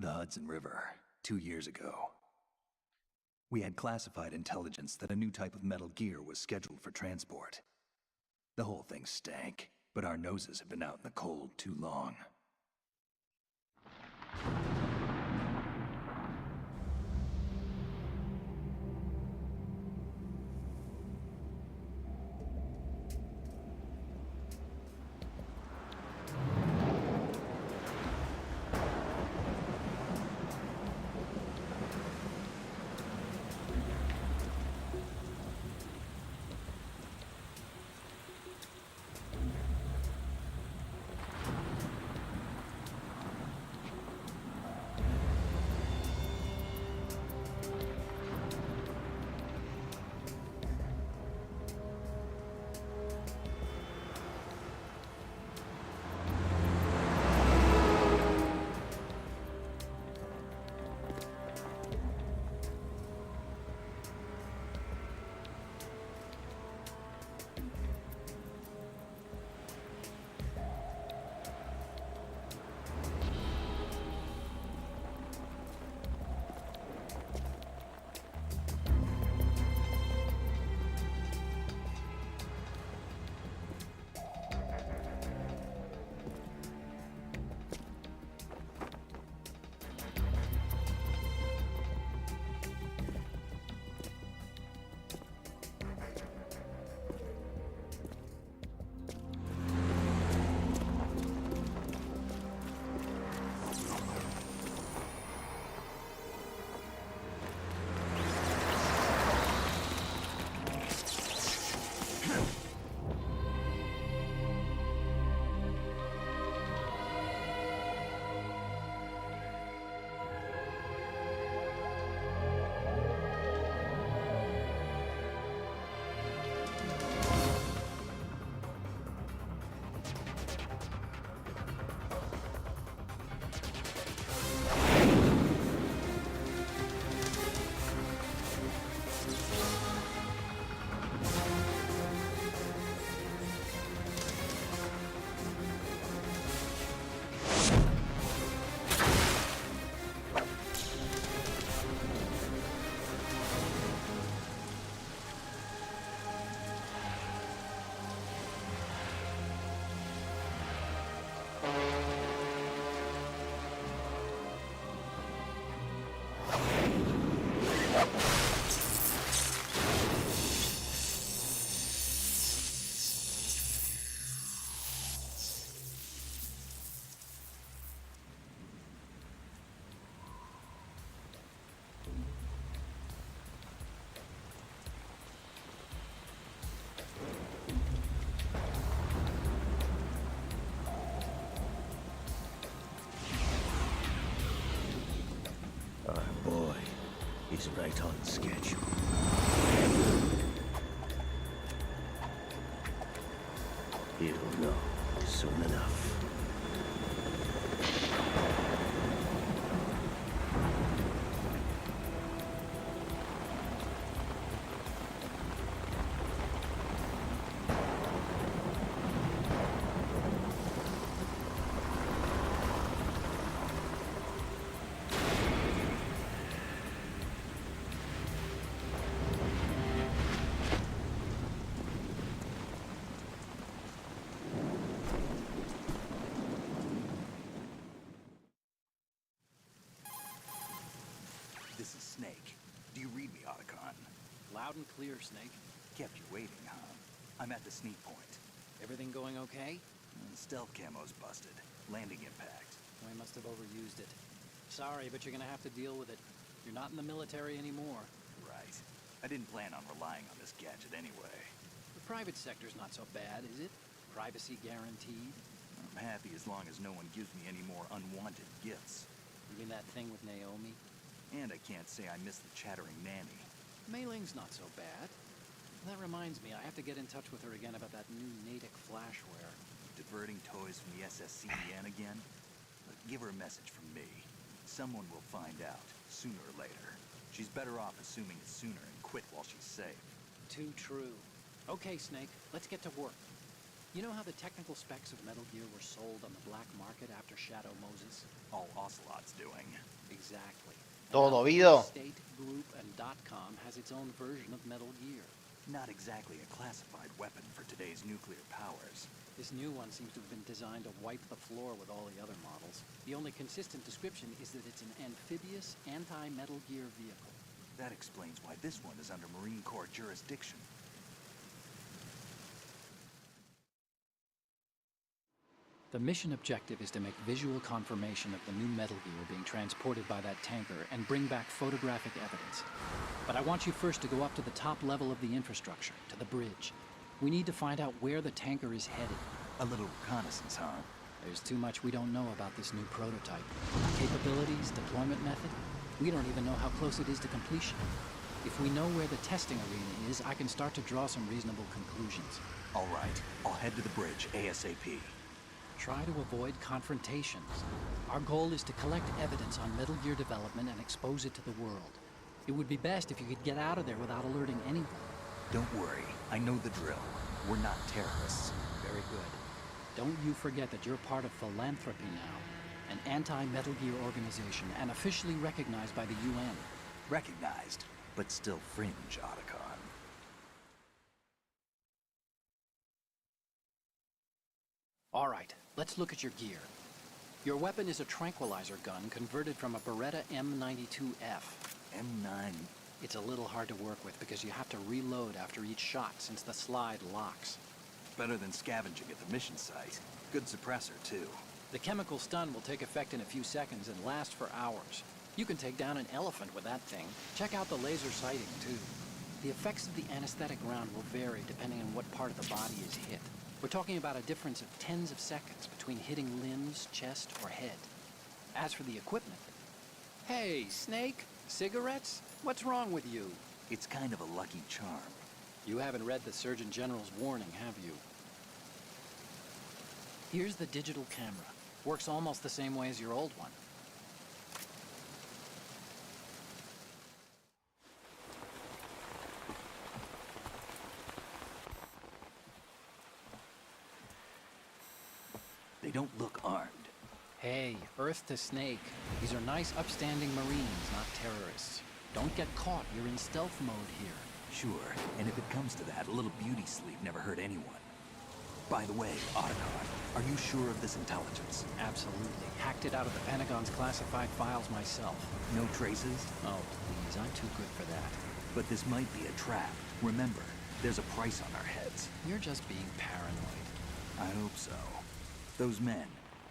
The Hudson River, 2 years ago. We had classified intelligence that a new type of metal gear was scheduled for transport. The whole thing stank, but our noses had been out in the cold too long. He's right on schedule. He'll know soon enough. This is Snake. Do you read me, Otacon? Loud and clear, Snake. Kept you waiting, huh? I'm at the sneak point. Everything going okay? Stealth camo's busted. Landing impact. I must have overused it. Sorry, but you're gonna have to deal with it. You're not in the military anymore. Right. I didn't plan on relying on this gadget anyway. The private sector's not so bad, is it? Privacy guaranteed. I'm happy as long as no one gives me any more unwanted gifts. You mean that thing with Naomi? And I can't say I miss the chattering nanny. Mei Ling's not so bad. That reminds me, I have to get in touch with her again about that new Natick flashware. Diverting toys from the SSCDN again? But give her a message from me. Someone will find out, sooner or later. She's better off assuming it sooner and quit while she's safe. Too true. Okay, Snake, let's get to work. You know how the technical specs of Metal Gear were sold on the black market after Shadow Moses? All Ocelot's doing. Exactly. Todo And now oído. State Group and .com has its own version of Metal Gear. Not exactly a classified weapon for today's nuclear powers. This new one seems to have been designed to wipe the floor with all the other models. The only consistent description is that it's an amphibious, anti-Metal Gear vehicle. That explains why this one is under Marine Corps jurisdiction. The mission objective is to make visual confirmation of the new Metal Gear being transported by that tanker and bring back photographic evidence. But I want you first to go up to the top level of the infrastructure, to the bridge. We need to find out where the tanker is headed. A little reconnaissance, huh? There's too much we don't know about this new prototype. Capabilities, deployment method. We don't even know how close it is to completion. If we know where the testing arena is, I can start to draw some reasonable conclusions. All right, I'll head to the bridge ASAP. Try to avoid confrontations. Our goal is to collect evidence on Metal Gear development and expose it to the world. It would be best if you could get out of there without alerting anyone. Don't worry, I know the drill. We're not terrorists. Very good. Don't you forget that you're part of Philanthropy now, an anti-Metal Gear organization and officially recognized by the UN. Recognized, but still fringe, Otacon. All right, let's look at your gear. Your weapon is a tranquilizer gun converted from a Beretta M92F. M9. It's a little hard to work with because you have to reload after each shot since the slide locks. Better than scavenging at the mission site. Good suppressor, too. The chemical stun will take effect in a few seconds and last for hours. You can take down an elephant with that thing. Check out the laser sighting, too. The effects of the anesthetic round will vary depending on what part of the body is hit. We're talking about a difference of tens of seconds between hitting limbs, chest, or head. As for the equipment... Hey, Snake? Cigarettes? What's wrong with you? It's kind of a lucky charm. You haven't read the Surgeon General's warning, have you? Here's the digital camera. Works almost the same way as your old one. They don't look armed. Hey, Earth to Snake. These are nice, upstanding Marines, not terrorists. Don't get caught. You're in stealth mode here. Sure, and if it comes to that, a little beauty sleep never hurt anyone. By the way, Otacon, are you sure of this intelligence? Absolutely. Hacked it out of the Pentagon's classified files myself. No traces? Oh, please, I'm too good for that. But this might be a trap. Remember, there's a price on our heads. You're just being paranoid. I hope so. Those men,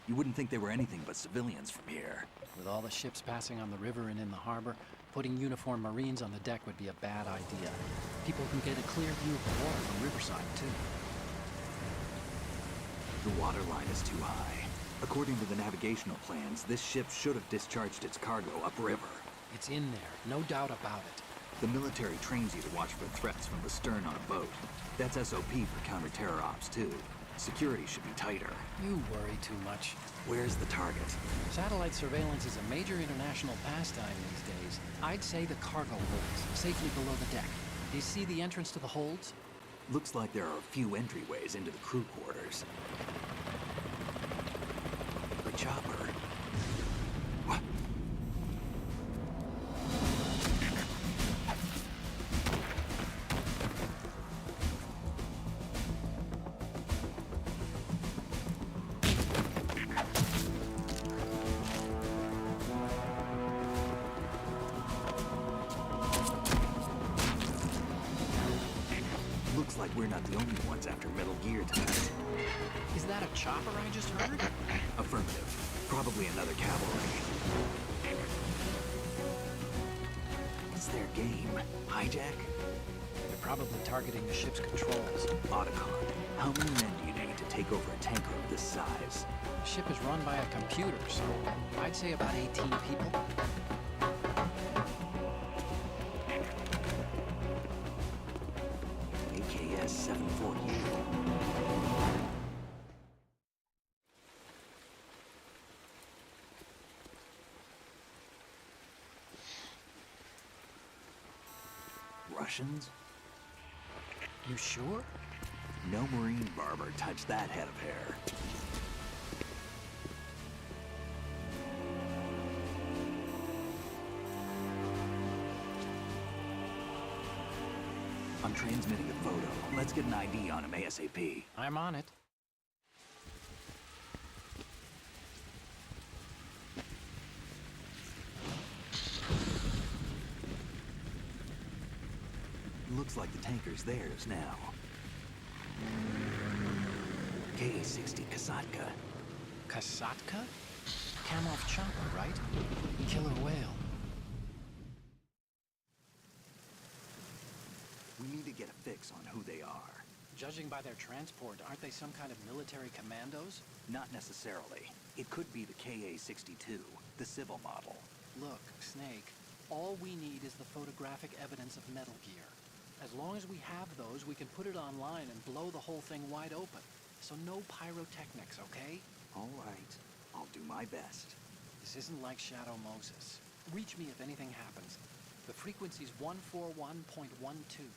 you wouldn't think they were anything but civilians from here. With all the ships passing on the river and in the harbor, putting uniformed Marines on the deck would be a bad idea. People can get a clear view of the water from Riverside, too. The water line is too high. According to the navigational plans, this ship should have discharged its cargo upriver. It's in there, no doubt about it. The military trains you to watch for threats from the stern on a boat. That's SOP for counter-terror ops, too. Security should be tighter. You worry too much. Where's the target? Satellite surveillance is a major international pastime these days. I'd say the cargo holds, safely below the deck. Do you see the entrance to the holds? Looks like there are a few entryways into the crew quarters. The chopper. What? Looks like we're not the only ones after Metal Gear tonight. Is that a chopper I just heard? Affirmative. Probably another cavalry. What's their game? Hijack? They're probably targeting the ship's controls. Otacon, how many men do you need to take over a tanker of this size? The ship is run by a computer, so I'd say about 18 people. AKS 740. Russians? You sure? No marine barber touched that head of hair. I'm transmitting a photo. Let's get an ID on him ASAP. I'm on it. Looks like the tanker's theirs now. KA-60 Kasatka. Kasatka? Kamov chopper, right? Killer whale. We need to get a fix on who they are. Judging by their transport, aren't they some kind of military commandos? Not necessarily. It could be the KA-62, the civil model. Look, Snake, all we need is the photographic evidence of Metal Gear. As long as we have those, we can put it online and blow the whole thing wide open. So no pyrotechnics, okay? All right. I'll do my best. This isn't like Shadow Moses. Reach me if anything happens. The frequency's 141.12.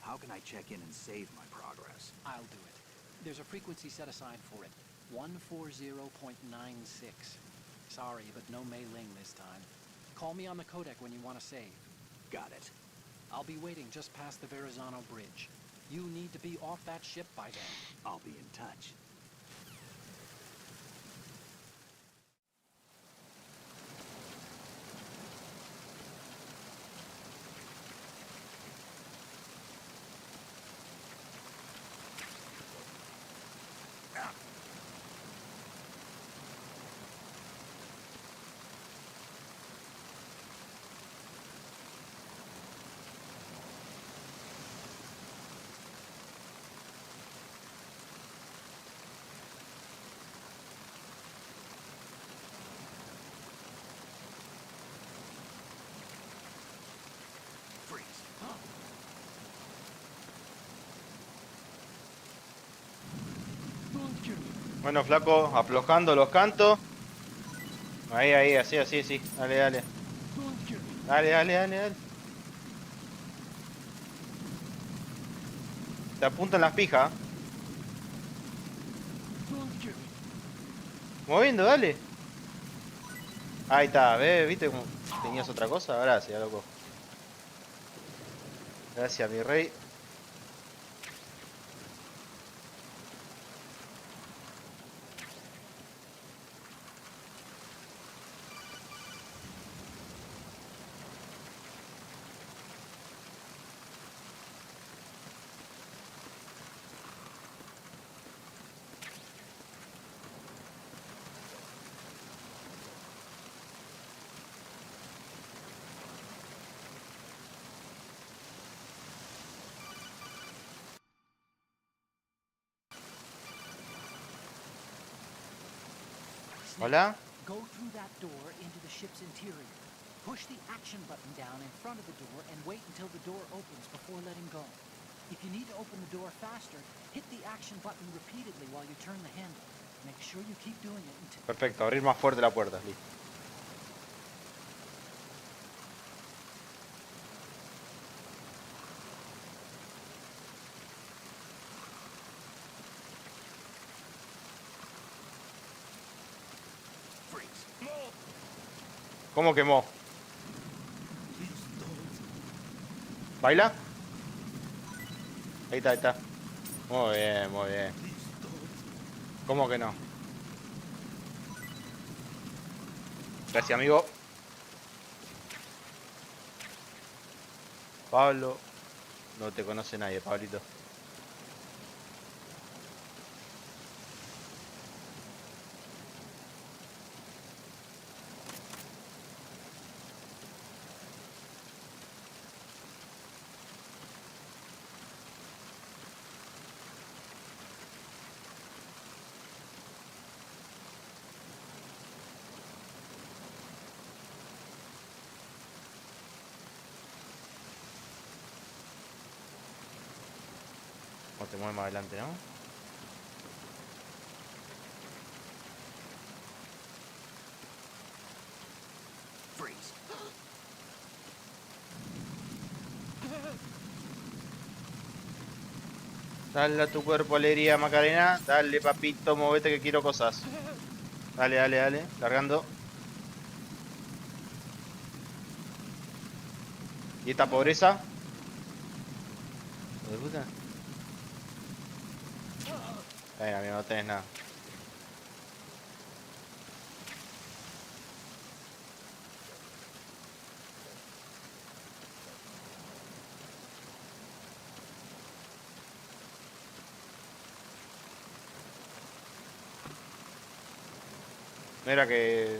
How can I check in and save my progress? I'll do it. There's a frequency set aside for it. 140.96. Sorry, but no Mei Ling this time. Call me on the codec when you want to save. Got it. I'll be waiting just past the Verrazano Bridge. You need to be off that ship by then. I'll be in touch. Bueno, flaco, aflojando los cantos. Ahí, ahí, así, así, sí. Dale, dale. Dale, dale, dale, dale. Te apuntan las pijas. Moviendo, dale. Ahí está, ¿ves? ¿Viste cómo tenías otra cosa? Gracias, loco. Gracias, mi rey. Hola. Go through that door into the ship's interior. Push the action button down in front of the door and wait until the door opens before letting go. If you need to open the door faster, hit the action button repeatedly while you turn the handle. Make sure you keep doing it until... Perfecto, abrir más fuerte la puerta, listo. ¿Cómo quemó? ¿Baila? Ahí está, ahí está. Muy bien, muy bien. ¿Cómo que no? Gracias, amigo. Pablo. No te conoce nadie, Pablito. O te mueves más adelante, ¿no? Freeze. Dale a tu cuerpo alegría, Macarena. Dale, papito, movete que quiero cosas. Dale, dale, dale. Largando. ¿Y esta pobreza? ¿De puta? Venga, amigo, no tenés nada. No era que...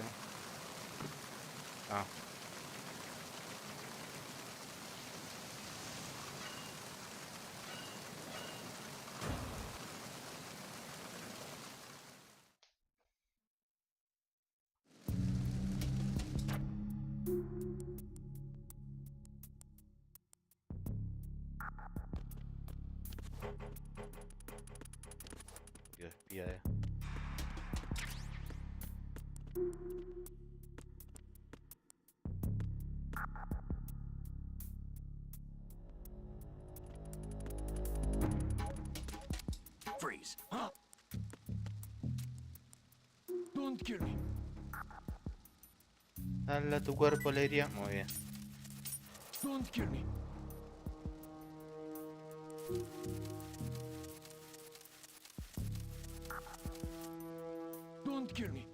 Ah. Dios, espía, Freeze. Don't kill me. Dale a tu cuerpo alegría. Muy bien. Don't kill me. Don't kill me.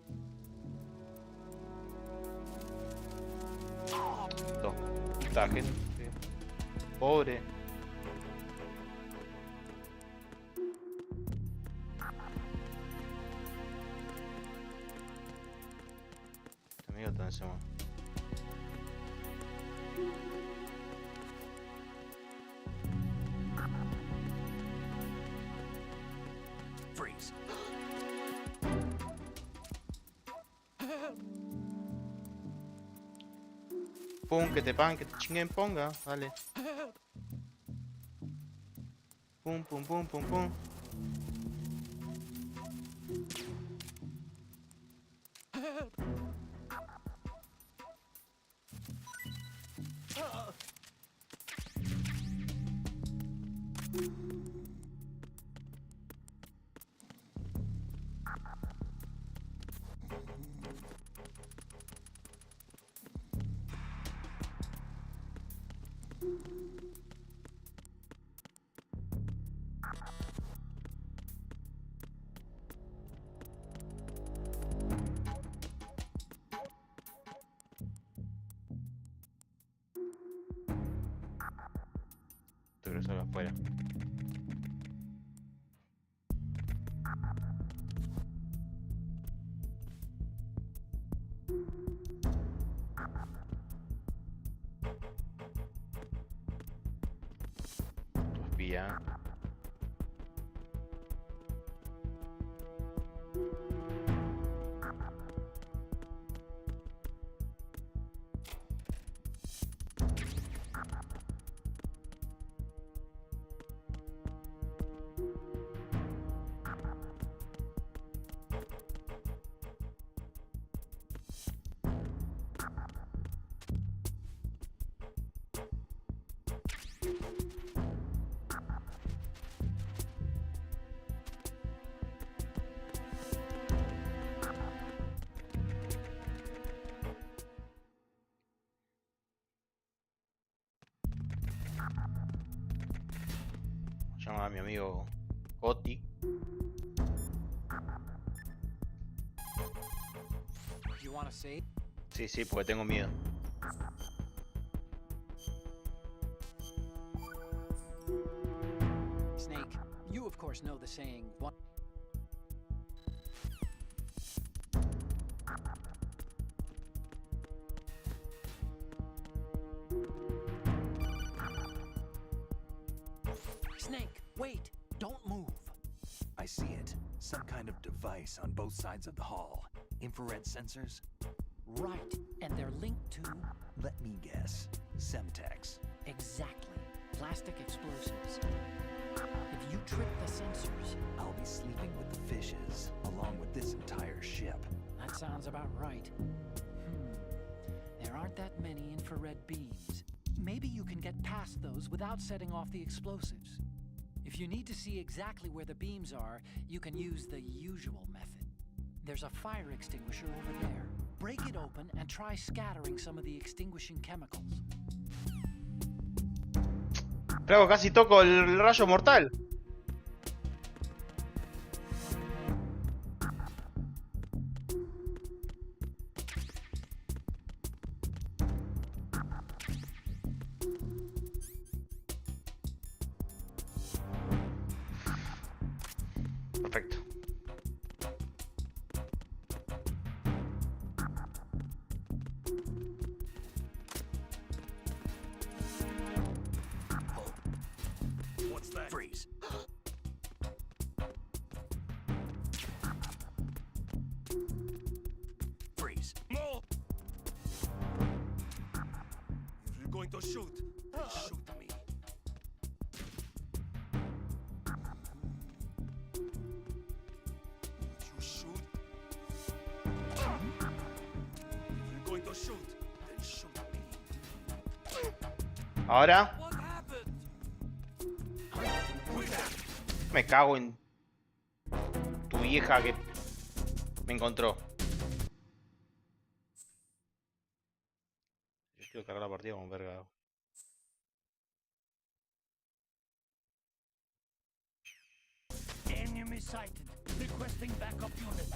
No. Puta gente. Pobre. Amigo, está encima. Freeze. Pum, que te pan, que te chinguen ponga. Dale. Pum, pum, pum, pum, pum. Te lo salgo afuera. Tu espía. Llama a mi amigo Oti. You want to save? Sí, sí, porque tengo miedo. Snake, you of course know the saying, one... Snake, wait! Don't move! I see it. Some kind of device on both sides of the hall. Infrared sensors? Right, and they're linked to... Let me guess. Semtex. Exactly. Plastic explosives. If you trip the sensors... I'll be sleeping with the fishes, along with this entire ship. That sounds about right. There aren't that many infrared beams. Maybe you can get past those without setting off the explosives. If If you need to see exactly where the beams are, you can use the usual method. There's a fire extinguisher over there. Break it open and try scattering some of the extinguishing chemicals. Pero casi toco el rayo mortal. Perfecto. What's that? Freeze. Freeze. No! If you're going to shoot, then shoot me. Would you shoot? If you're going to shoot, then shoot me. Ahora What happened? me cago en tu vieja que me encontró. Yo quiero cargar la partida como verga. Enemy sighted. Requesting backup unit.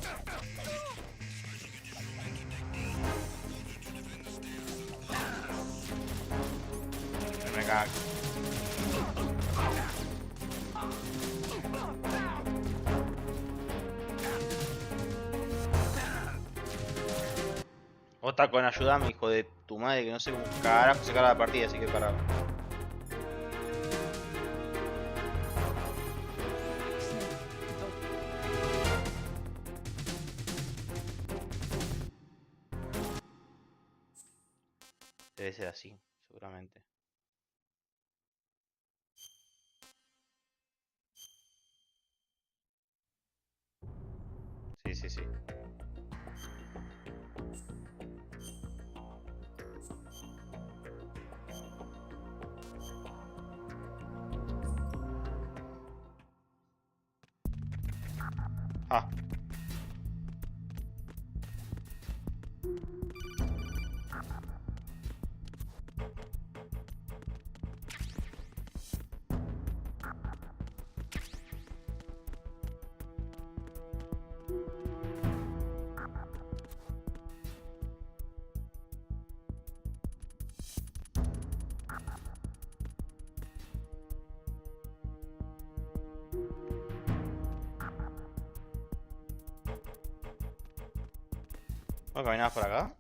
Me cago. Otra con ayudame, hijo de tu madre, que no sé cómo carajo se carga la partida, así que cargar. Debe ser así, seguramente. Sí, sí, sí. Ah. ¿No caminabas por acá?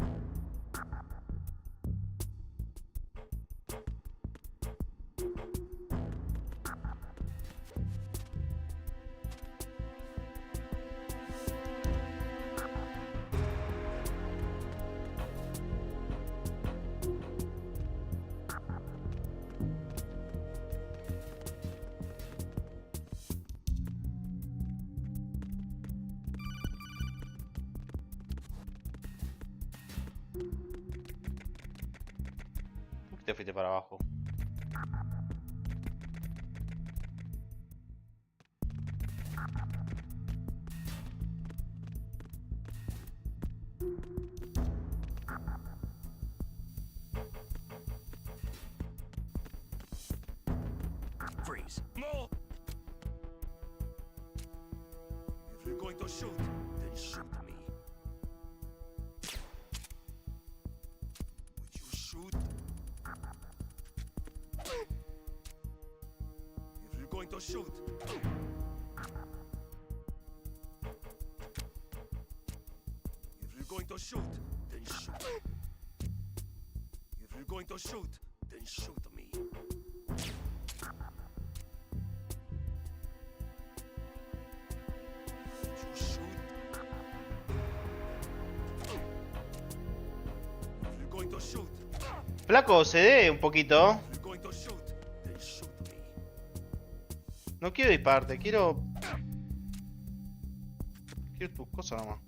¿Por qué te fuiste para abajo? Freeze. No! If you're going to shoot, then shoot me. Would you shoot? If you're going to shoot. If you're going to shoot, then shoot. If you're going to shoot, then shoot me. Flaco, cede un poquito. No quiero dispararte, quiero tus cosas nomás.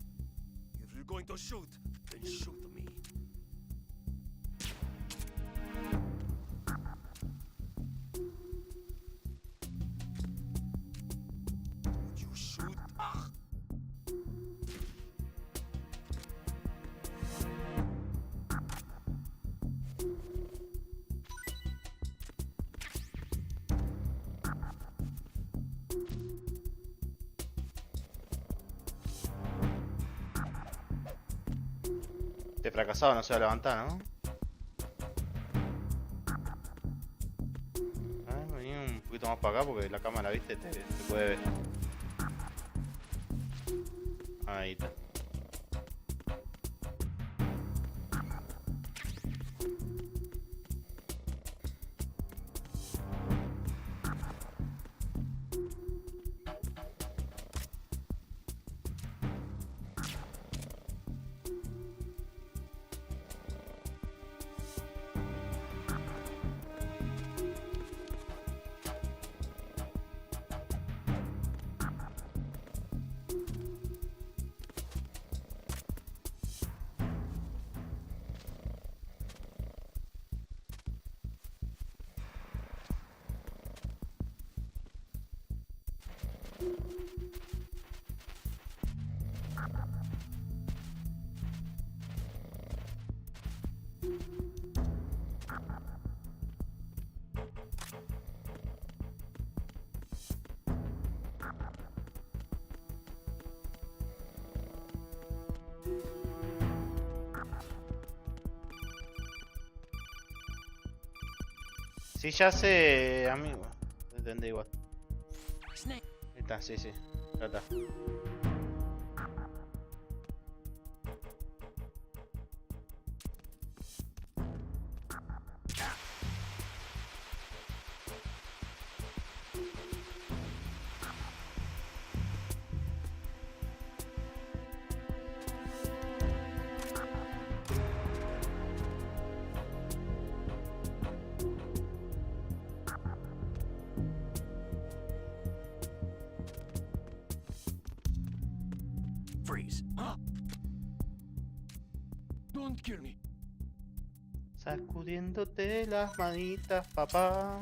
Este fracasado no se va a levantar, ¿no? Vení un poquito más para acá porque la cámara, viste, se puede ver. Ahí está. Sí, ya sé, amigo. Entendí igual. Snake. Ahí está, sí, sí. Ya está. Freeze. Don't kill me. Sacudiéndote las manitas, papá.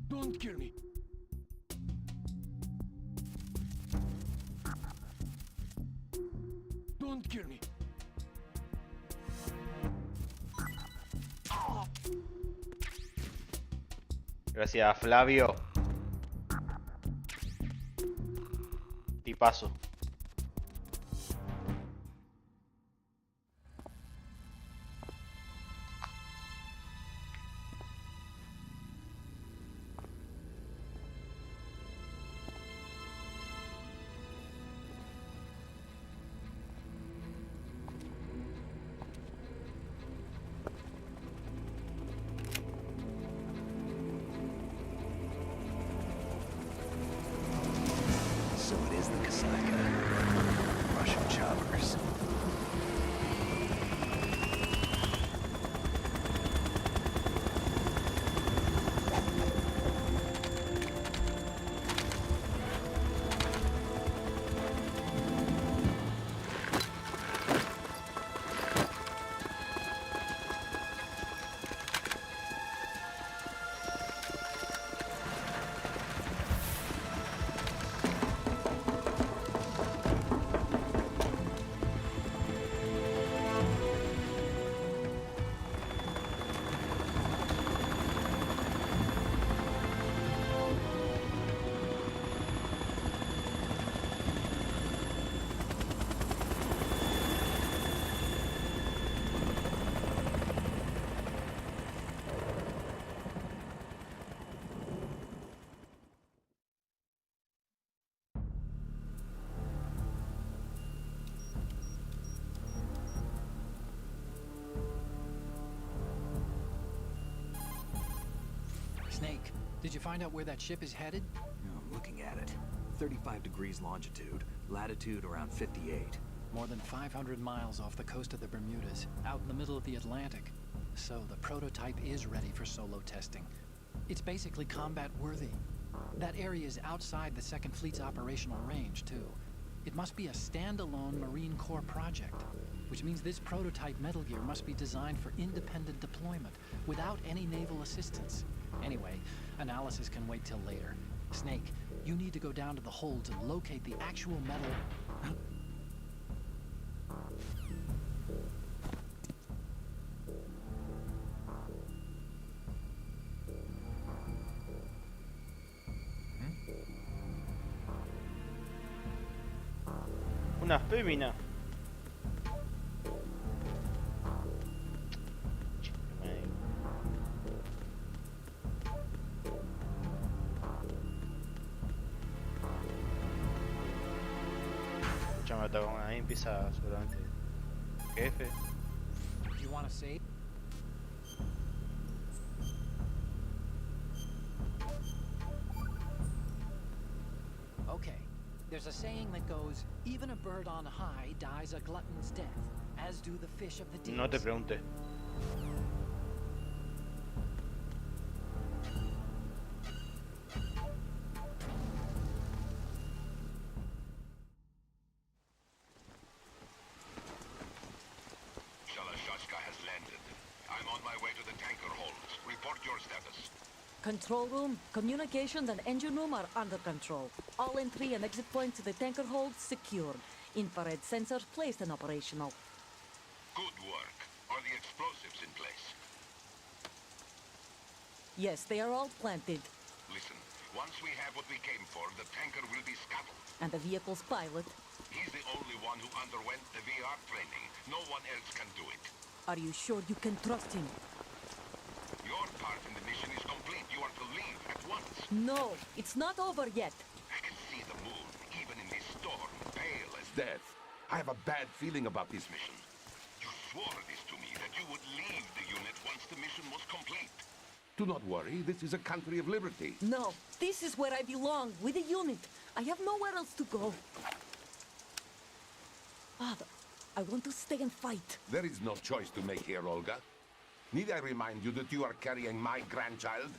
Don't kill me. Don't kill me. Gracias, Flavio. Tipazo. So it is the Kasaka. Russian choppers. Snake, did you find out where that ship is headed? I'm looking at it. 35 degrees longitude, latitude around 58. More than 500 miles off the coast of the Bermudas, out in the middle of the Atlantic. So the prototype is ready for solo testing. It's basically combat worthy. That area is outside the Second Fleet's operational range, too. It must be a standalone Marine Corps project, which means this prototype Metal Gear must be designed for independent deployment, without any naval assistance. Anyway, analysis can wait till later. Snake, you need to go down to the hold and locate the actual metal... Una fémina. me atacó una bien pisada, seguramente. Jefe. You want to save? Okay, there's a saying that goes, even a bird on high dies a glutton's death, as do the fish of the deep. No te pregunte. Shalashashka has landed. I'm on my way to the tanker holds. Report your status. Control room, communications and engine room are under control. All entry and exit points to the tanker hold secured. Infrared sensors placed and operational. Good work. Are the explosives in place? Yes, they are all planted. Listen, once we have what we came for, the tanker will be scuttled. And the vehicle's pilot. He's the only one who underwent the VR training. No one else can do it. Are you sure you can trust him? Your part in the mission is complete. You are to leave at once. No, it's not over yet. I can see the moon, even in this storm, pale as Death. I have a bad feeling about this mission. you swore this to me, that you would leave the unit once the mission was complete. Do not worry, this is a country of liberty. No, this is where I belong, with the unit. I have nowhere else to go. Father, I want to stay and fight. There is no choice to make here, Olga. Need I remind you that you are carrying my grandchild?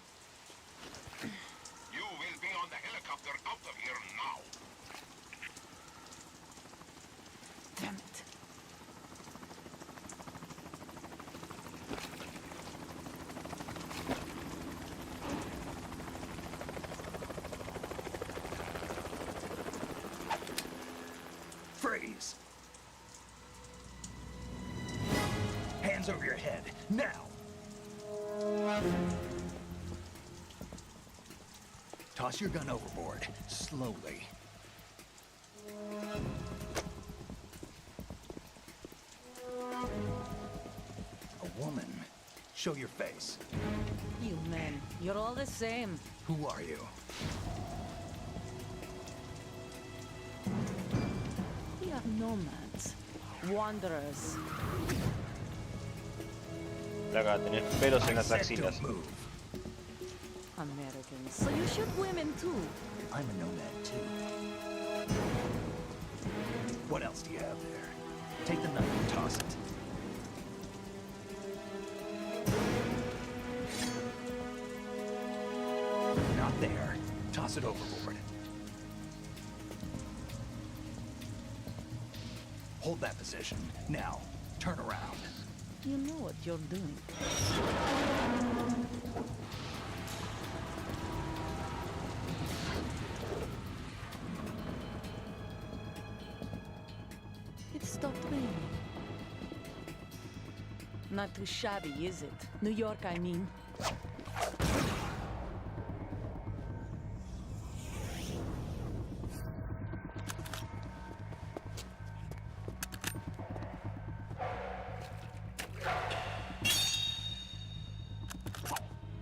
You will be on the helicopter out of here now. Damn it. Freeze! Hands over your head, now! Toss your gun overboard, slowly. A woman. Show your face. You men, you're all the same. Who are you? We are nomads. Wanderers. Placa, tenés pelos en las I said axilas. don't move. Americans. So you shoot women too. I'm a nomad too. What else do you have there? Take the knife and toss it. Not there. Toss it overboard. Hold that position. Now, turn around. You know what you're doing. It stopped raining. Not too shabby, is it? New York, I mean.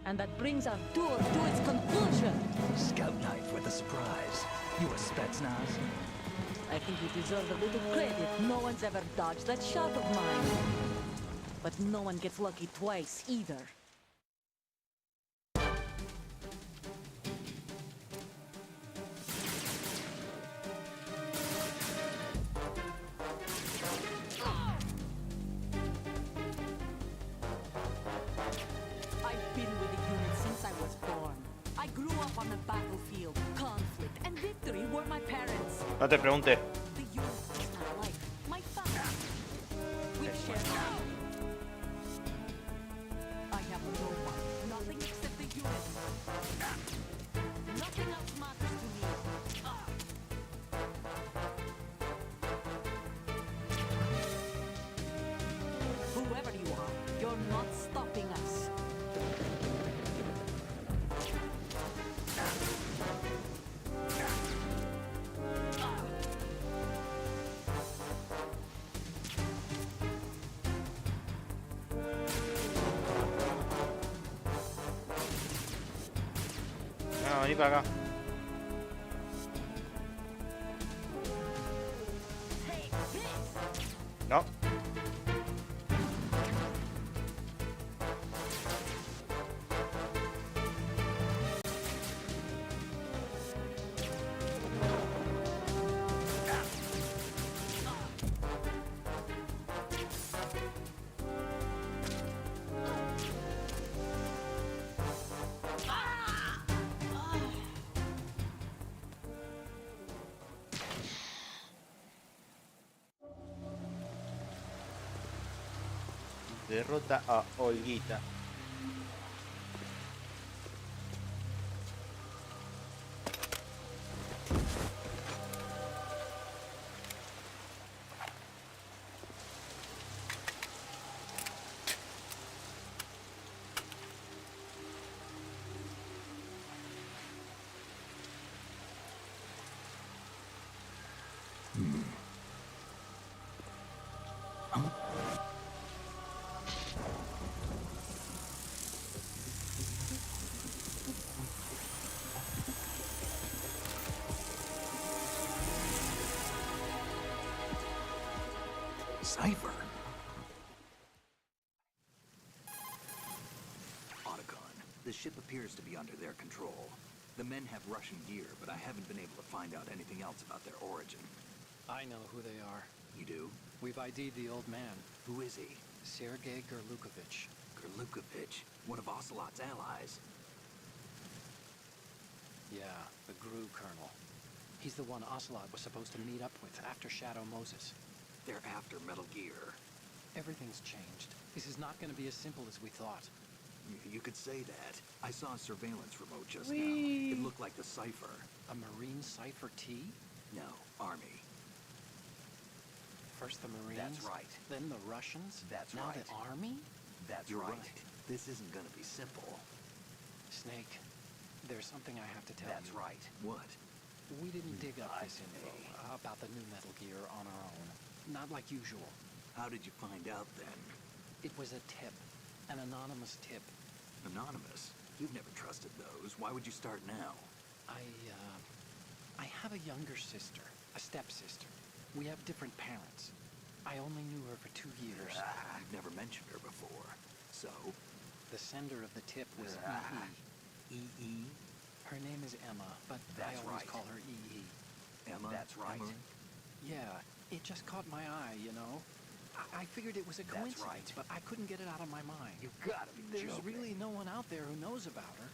And that brings our tour to its conclusion. Scout knife with a surprise. You a Spetsnaz? I think you deserve a little credit. No one's ever dodged that shot of mine. But no one gets lucky twice, either. I've been with the unit since I was born. I grew up on the battlefield. Conflict and victory were my parents. No te pregunte. The unit was my life, my family. We've shared life. I have no one, nothing except the unit. Nothing else matters to me. Whoever you are, you're not stopping us. No, vení para acá. No. Derrota a Olguita. Cipher? Otacon, the ship appears to be under their control. The men have Russian gear, but I haven't been able to find out anything else about their origin. I know who they are. You do? We've ID'd the old man, Who is he? Sergei Gerlukovich. Gerlukovich, one of Ocelot's allies. Yeah, the GRU colonel. He's the one Ocelot was supposed to meet up with after Shadow Moses. They're after Metal Gear. Everything's changed. This is not going to be as simple as we thought. You could say that. I saw a surveillance remote just now. Whee! It looked like the Cipher. A Marine Cipher T? No, Army. First the Marines. That's right. Then the Russians. That's now right. the Army? That's You're right. right. This isn't gonna be simple. Snake, there's something I have to tell That's you. right. What? We didn't dig up I this info see. about the new Metal Gear on our own. Not like usual. How did you find out then? It was a tip. An anonymous tip. Anonymous? You've never trusted those. Why would you start now? I have a younger sister, a stepsister. We have different parents. I only knew her for 2 years. You've never mentioned her before. So? The sender of the tip was EE. E.E.? Her name is Emma, but That's I always right. call her EE. Emma? That's right. Emily? Yeah, it just caught my eye, you know? I figured it was a That's coincidence, right. but I couldn't get it out of my mind. You gotta be There's joking. really no one out there who knows about her.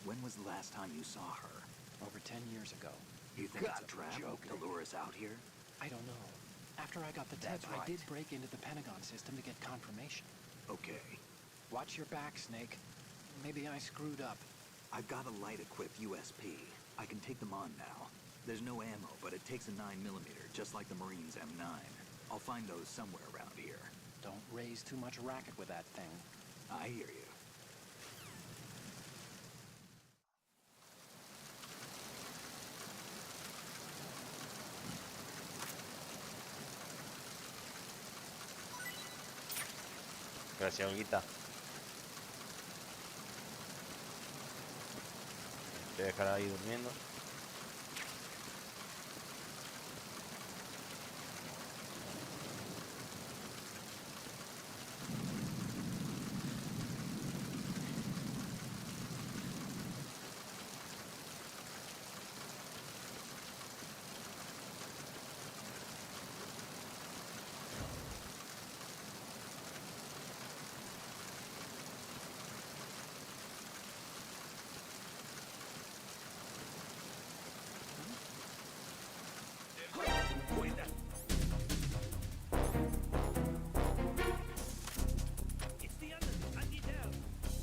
When was the last time you saw her? Over 10 years ago. You think it's gotta a be trap joking. to lure us out here? I don't know. After I got the tip, That's I did right. break into the Pentagon system to get confirmation. Okay. Watch your back, Snake. Maybe I screwed up. I've got a light-equipped USP. I can take them on now. There's no ammo, but it takes a 9mm, just like the Marines' M9. I'll find those somewhere around here. Don't raise too much racket with that thing. I hear you. Gracias, Olguita. Te voy a dejar ahí durmiendo.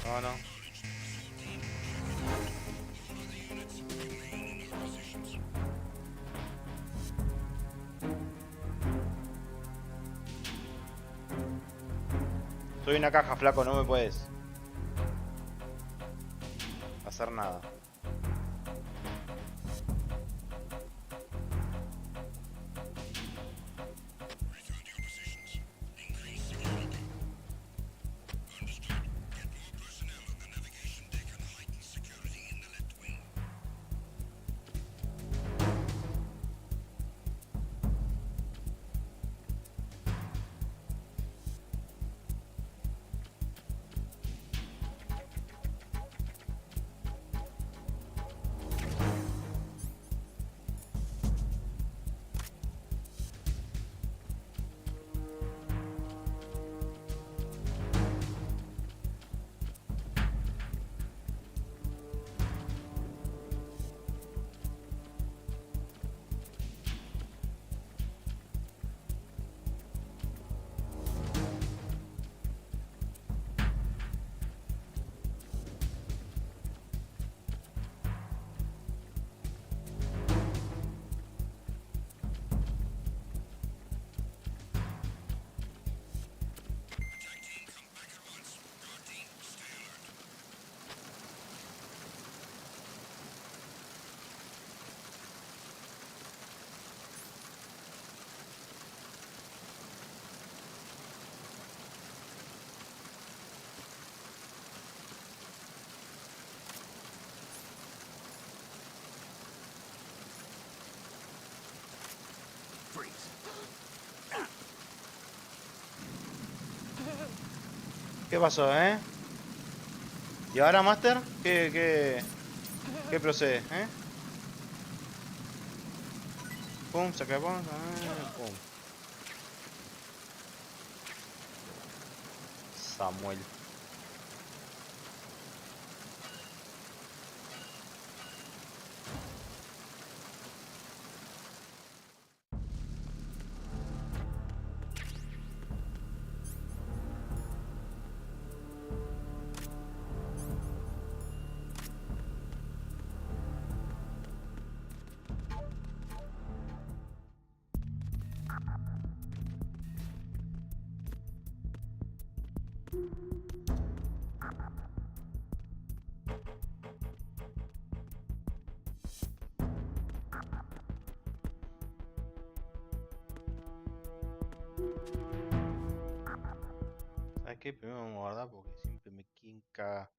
No, no. Soy una caja, flaco, no me puedes hacer nada. ¿Qué pasó, ¿Y ahora, Master? ¿Qué procede, Pum, saca pum, pum. Samuel. ¿Sabes qué? Primero vamos a guardar porque siempre me quinca.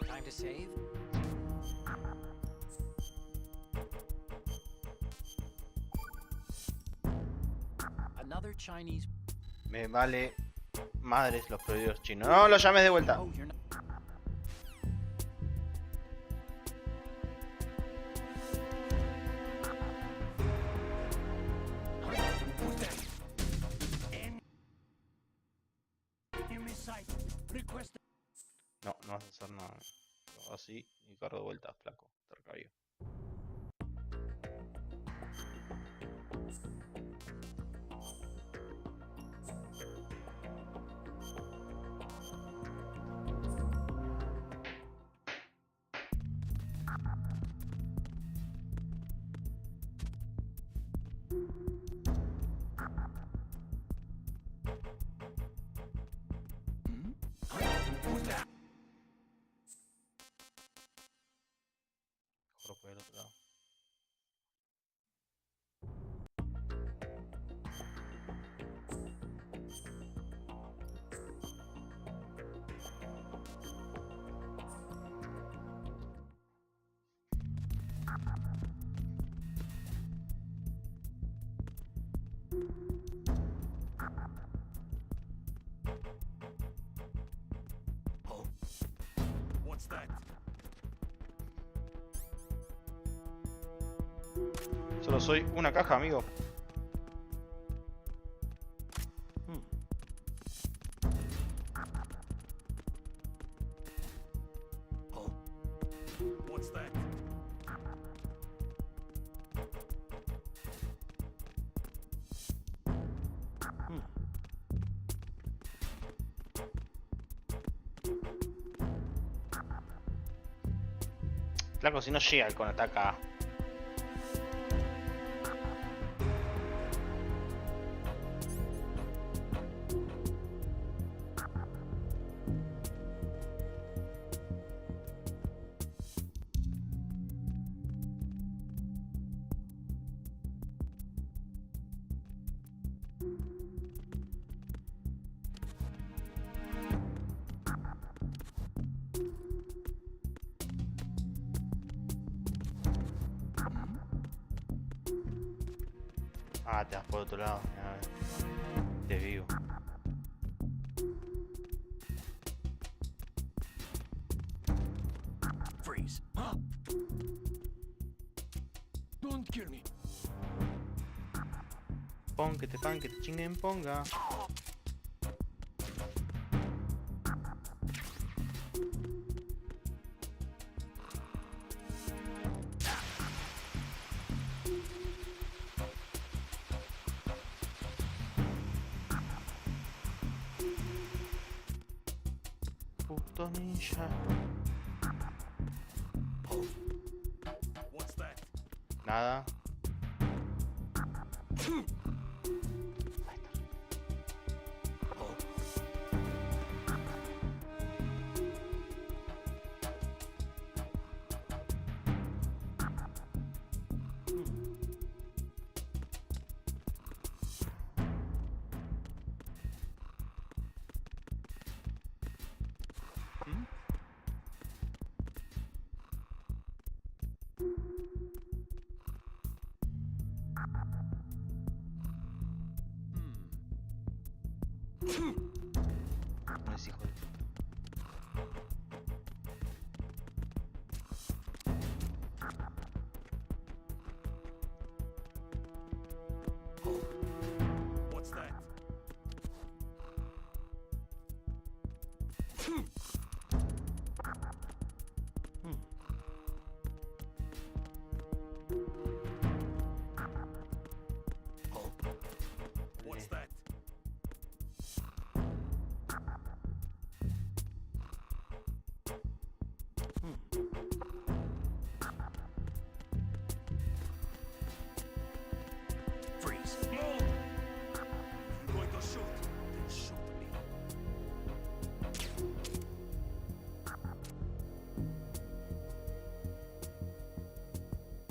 Time to save. Another Chinese. Me vale madres los prohibidos chinos. No lo llames de vuelta. Oh, you're not. No, no vas a hacer nada. Así y cargo de vuelta, flaco. Te recabió. Corro por el otro lado. Solo soy una caja, amigo. Flaco, si no llega el con ataca. Ah, te vas por otro lado. Te vivo. Freeze. Don't kill me. Pon, que te chinguen, ponga. Puto ninja. Nada. No es hijo de... What's that? What's that? Freeze. I'm going to shoot. Then shoot me.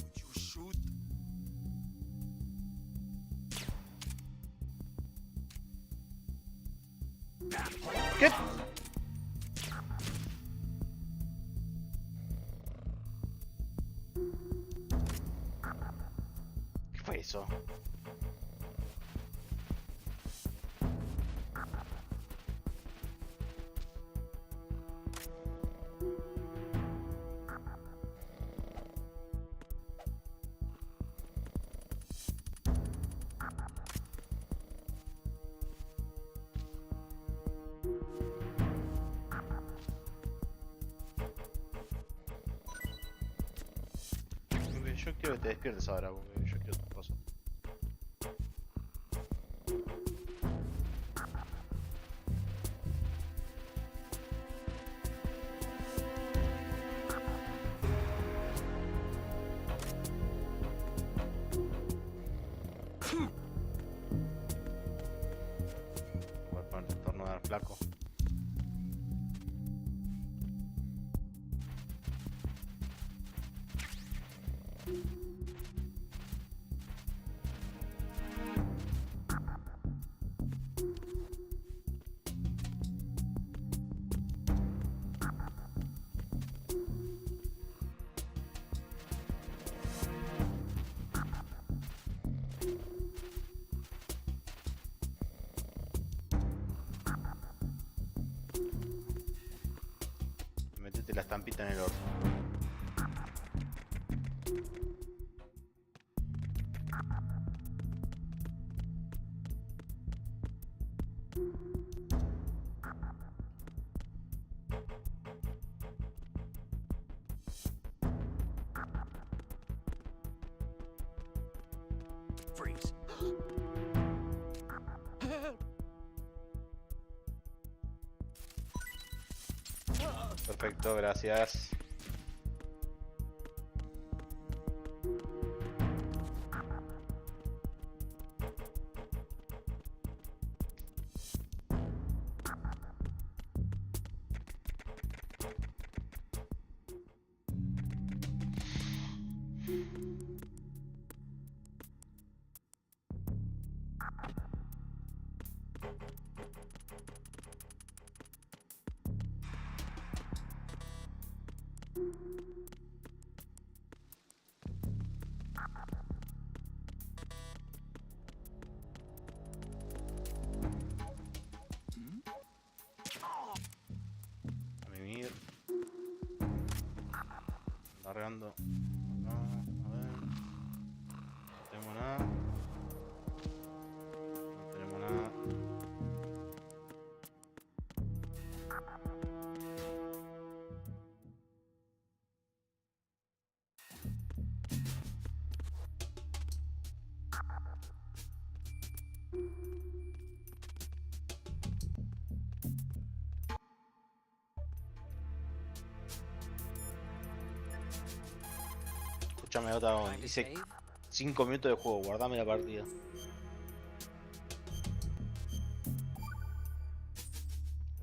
Would you shoot? ¿Qué? ¿Qué fue eso? Yo quiero que te despiertes ahora, porque yo quiero otra cosa. Voy a poner estornudar flaco. Metete la estampita en el horno. Freeze. Perfecto, gracias. A mimir. Largando. No, a ver. No tengo nada. No tenemos nada. Escuchame, Otavón. Time to Dice save? 5 minutos de juego. Guardame la partida.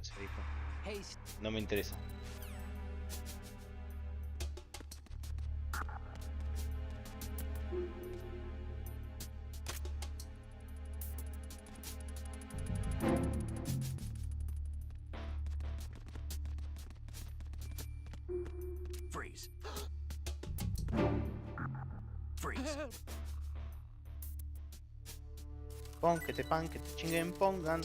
Se dijo. Haste. No me interesa. Freeze. Freeze. Pon, que te pan, que te chinguen, pongan.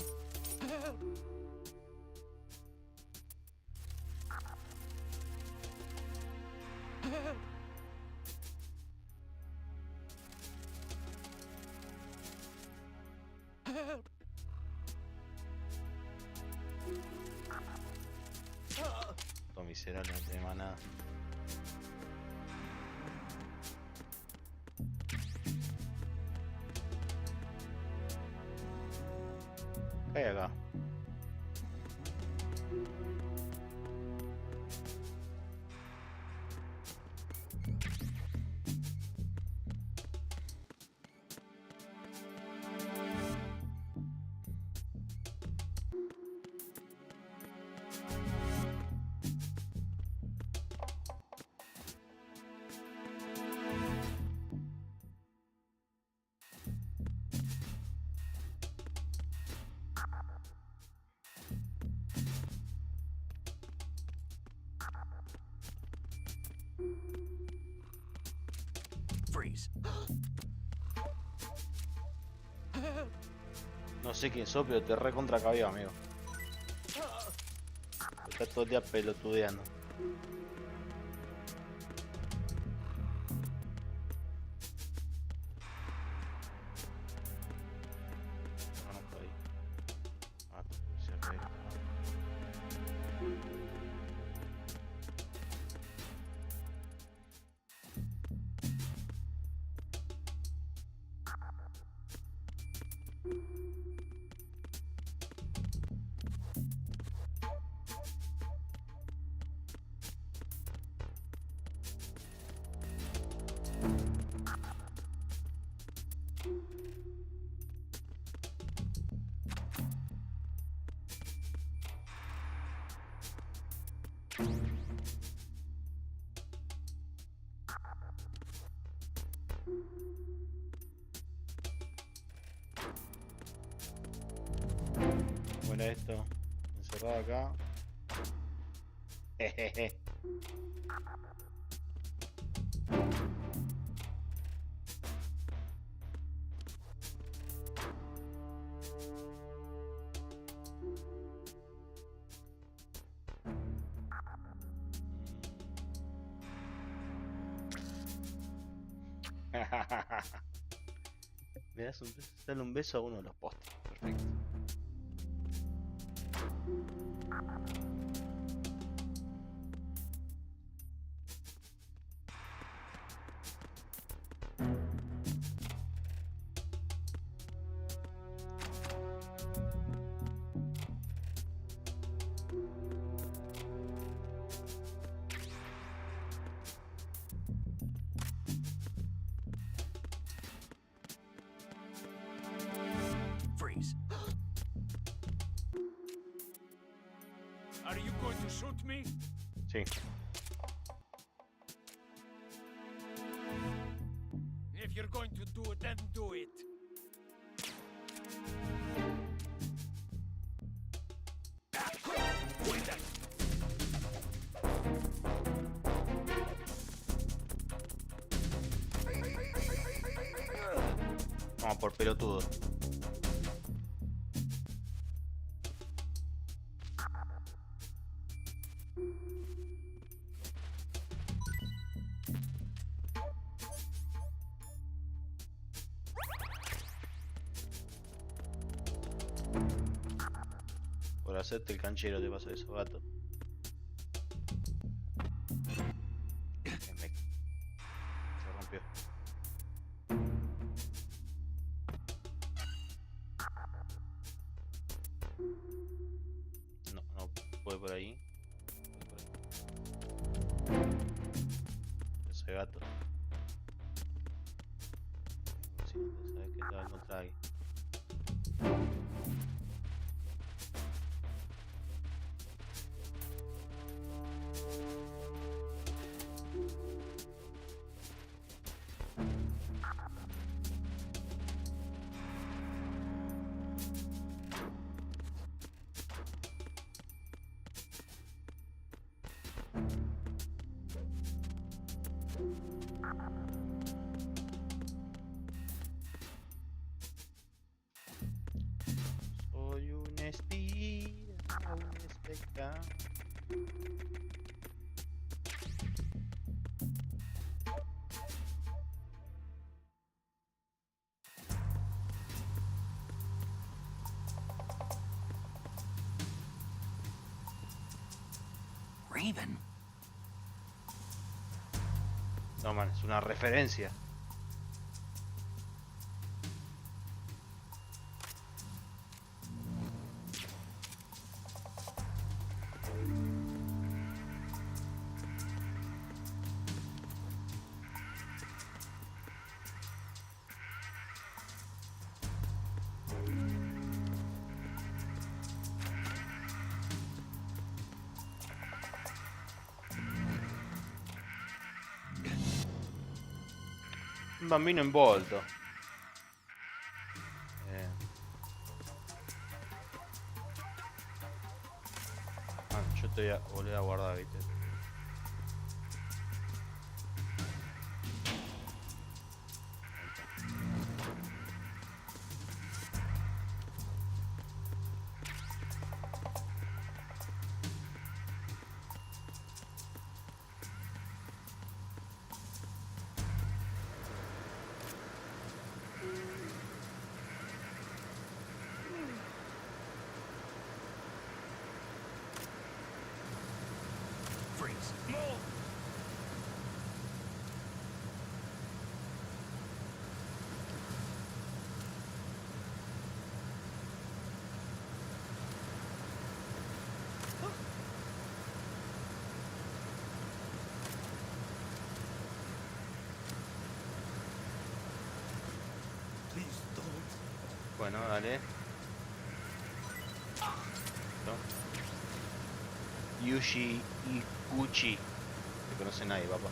Todo miserable, no tiene más nada. ¿Qué hay acá? Freeze. No sé quién sos, pero te recontra cabió, amigo. Estás todo el día pelotudeando. Conozco ahí. Ah, se ve. Bueno, esto. Encerrado acá. Jejeje. Le das un beso, dale un beso a uno de los postes. Perfecto. Freeze. Are you going to shoot me? Sí. If you're going to do it, then do it. Vamos por pelotudo. Por hacerte el canchero te pasa eso, gato. Se rompió. No, no puede por ahí. Ese gato. Sí, sabes que te va a encontrar ahí. espía, un espectador. Raven. No, man, es una referencia. Un bambino envolto. Yo te voy a volver a guardar, ¿viste? Freeze. Move! Please don't. Bueno, dale. ¿No? Yushi Ikuchi. No conoce nadie, papá.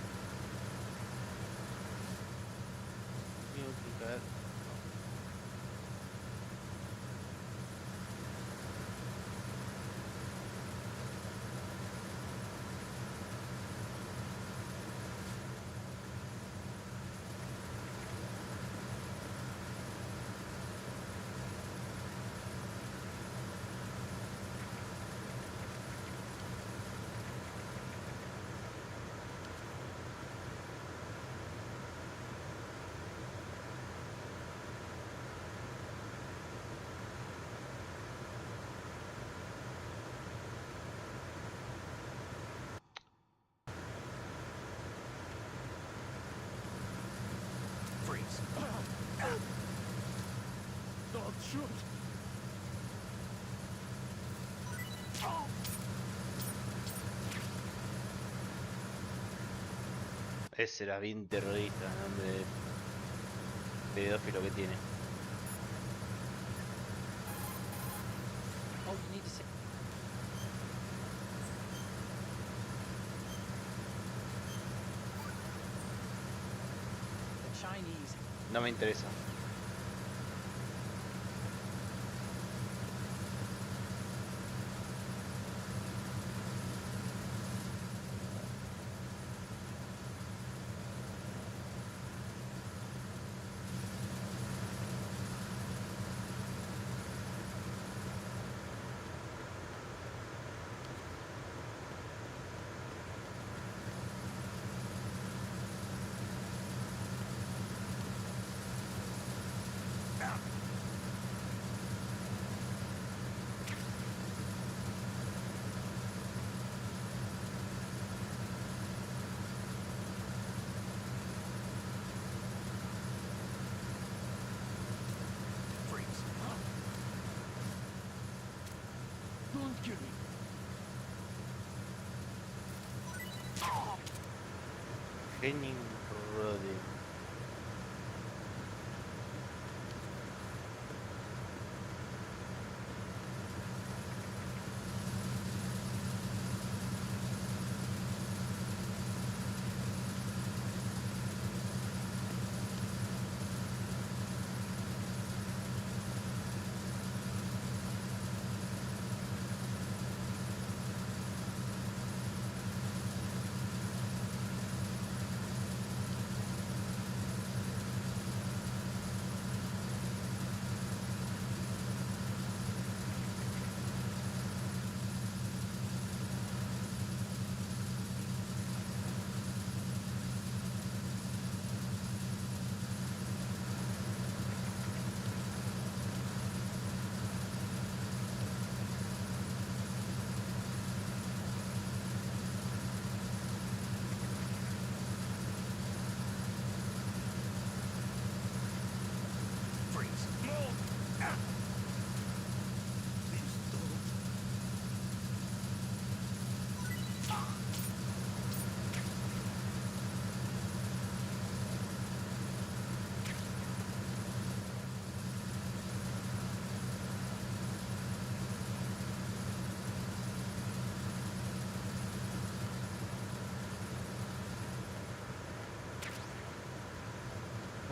Freeze. Don't shoot. Ese era bien terrorista, nombre de pedófilo que tiene. Oh, you need to say. The Chinese. No me interesa. Freeze. Don't kill me. Henning Rode.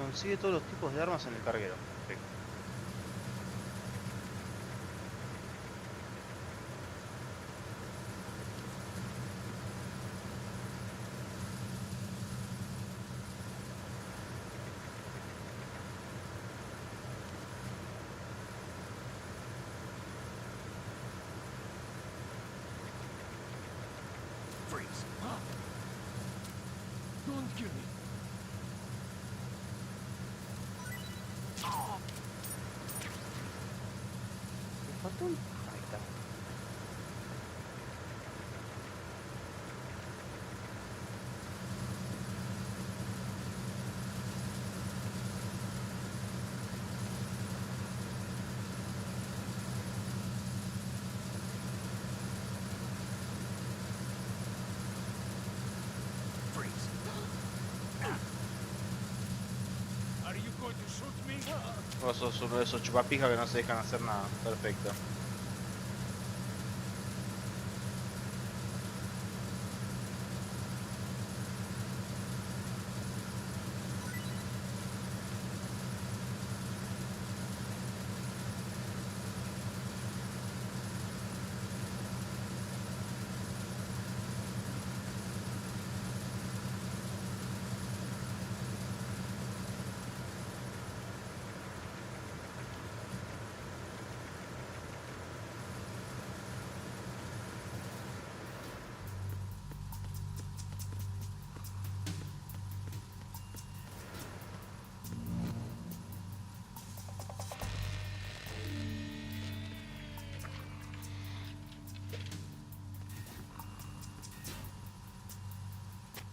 Consigue todos los tipos de armas en el carguero. Perfecto. Freeze. Don't kill me. Me faltó un... Ahí está. Freeze. Are you going to shoot me? Vos sos uno de esos chupapijas que no se dejan hacer nada. Perfecto.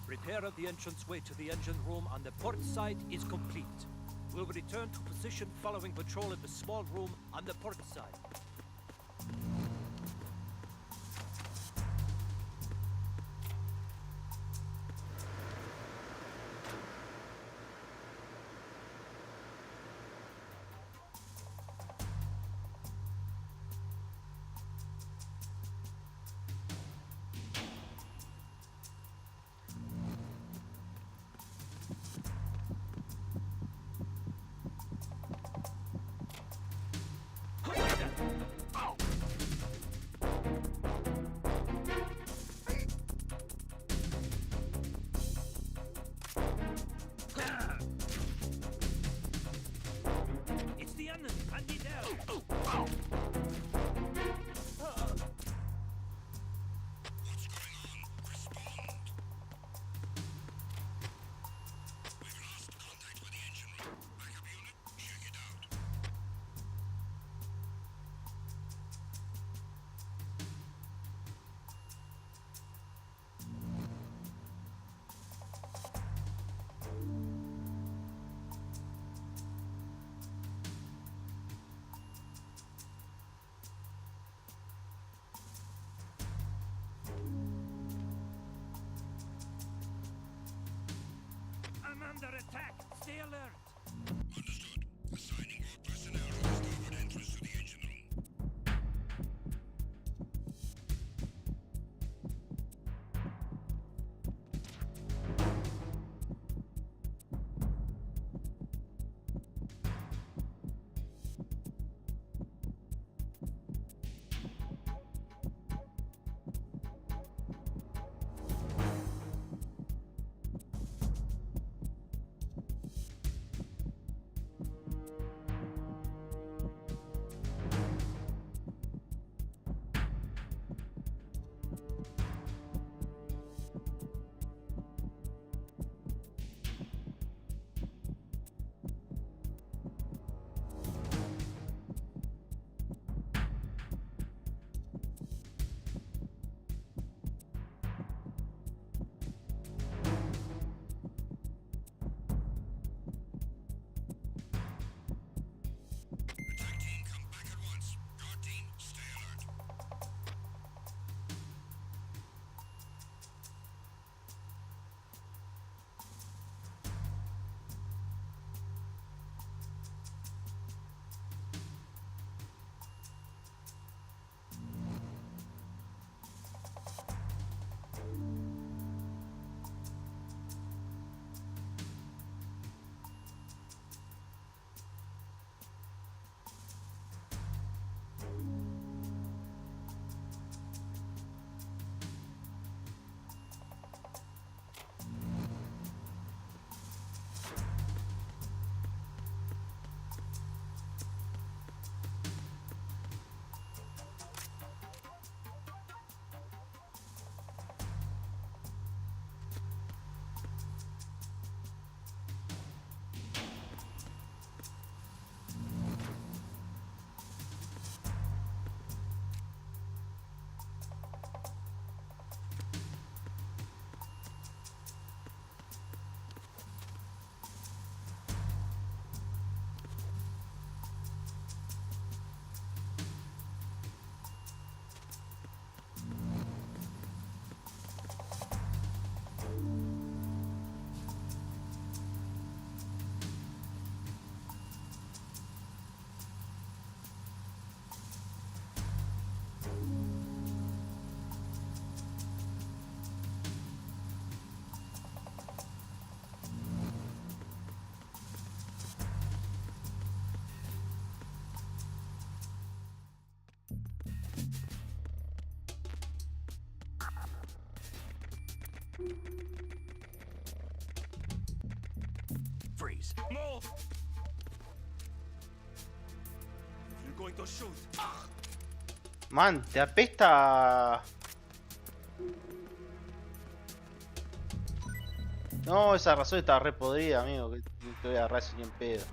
Repair of the entranceway to the engine room on the port side is complete. We'll return to position following patrol in the small room on the port side. It's the enemy! I need help! I'm under attack! Stay alert! Understood. Assigning all personnel to the starboard entrance to the engine room. Freeze. Move! If you're going to shoot, Man, te apesta. No, esa razón está re podrida, amigo. Que te voy a agarrar sin ni en pedo.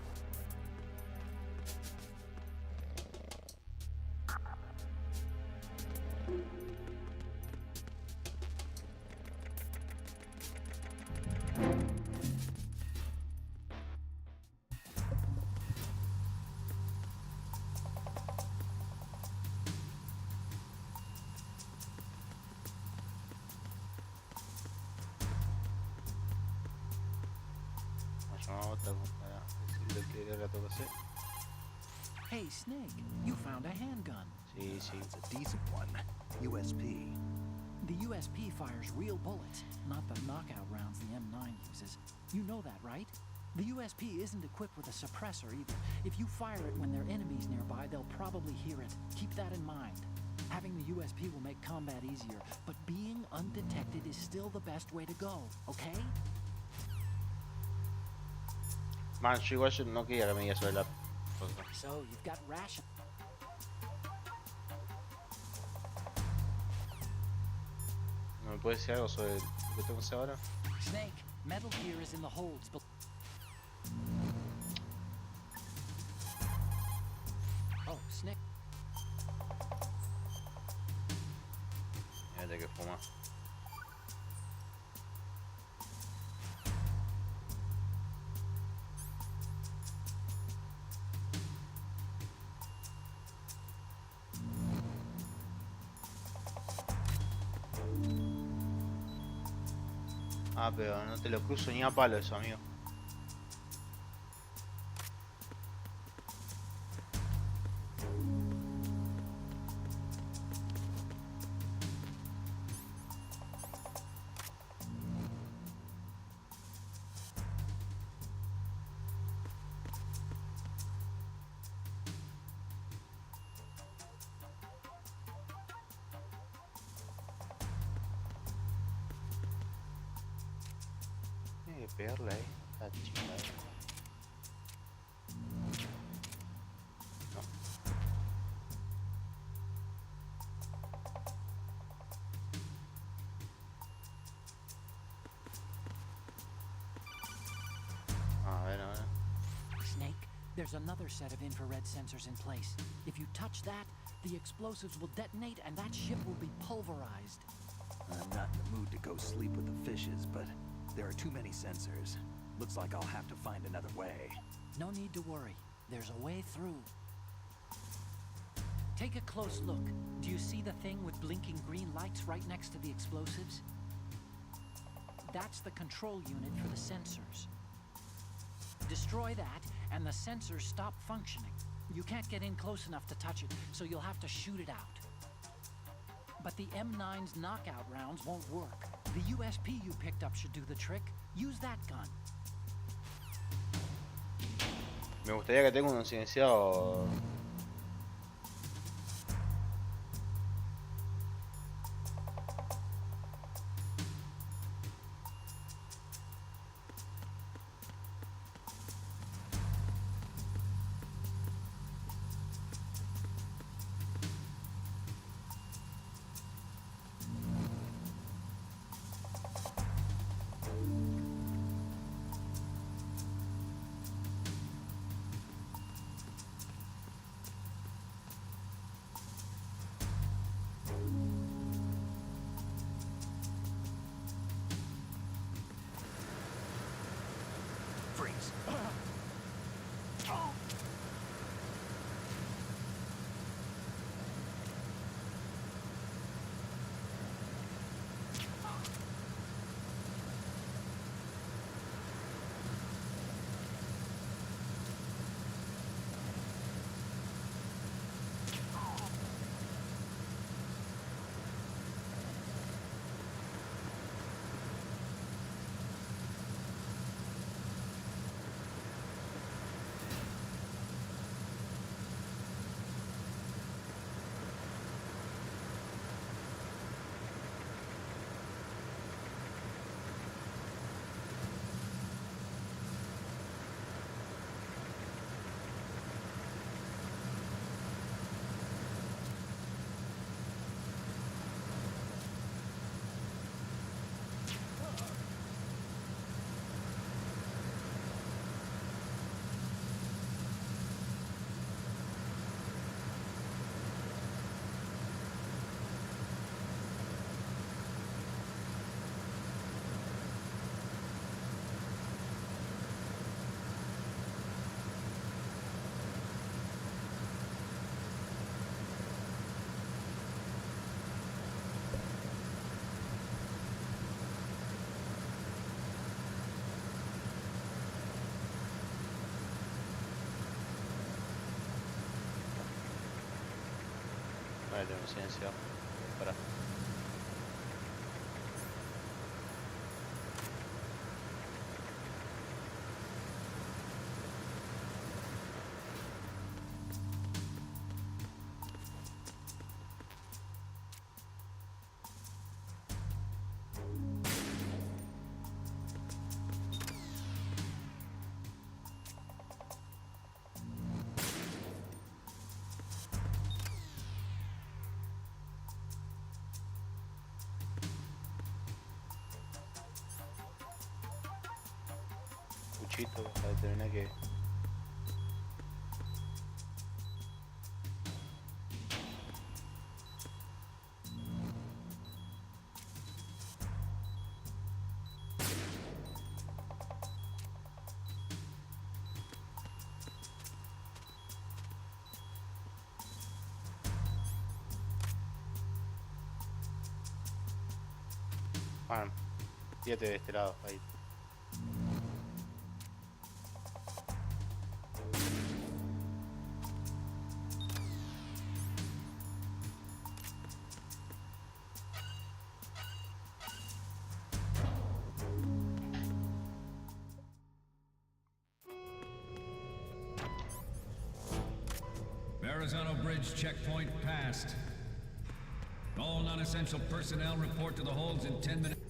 Hey, Snake, you found a handgun. Sí, sí. It's a decent one. USP. The USP fires real bullets, not the knockout rounds the M9 uses. You know that, right? The USP isn't equipped with a suppressor either. If you fire it when there are enemies nearby, they'll probably hear it. Keep that in mind. Having the USP will make combat easier, but being undetected is still the best way to go, okay? Man, yo igual no quería que me digas sobre la... So, you've got ration. ¿No me puedes decir algo sobre lo que tengo que hacer ahora? Snake, metal gear is in the holds, but... Oh, Snake. Fíjate que fuma. Ah, pero no te lo cruzo ni a palo eso, amigo. Tiene que pegarle ahí. Está chingada. No. A ver, a ver. Snake, there's another set of infrared sensors in place. If you touch that, the explosives will detonate and that ship will be pulverized. I'm not in the mood to go sleep with the fishes, but there are too many sensors. Looks like I'll have to find another way. No need to worry. There's a way through. Take a close look. Do you see the thing with blinking green lights right next to the explosives? That's the control unit for the sensors. Destroy that, and the sensors stop functioning. You can't get in close enough to touch it, so you'll have to shoot it out. But the M9's knockout rounds won't work. The USP you picked up should do the trick. Use that gun. Me gustaría que tenga un silenciado. Freeze. Vale, tenemos silencio. Para. Puchito, para determinar que... Juan, 7 de este lado, ahí. Verrazano Bridge checkpoint passed. All non-essential personnel report to the holds in 10 minutes.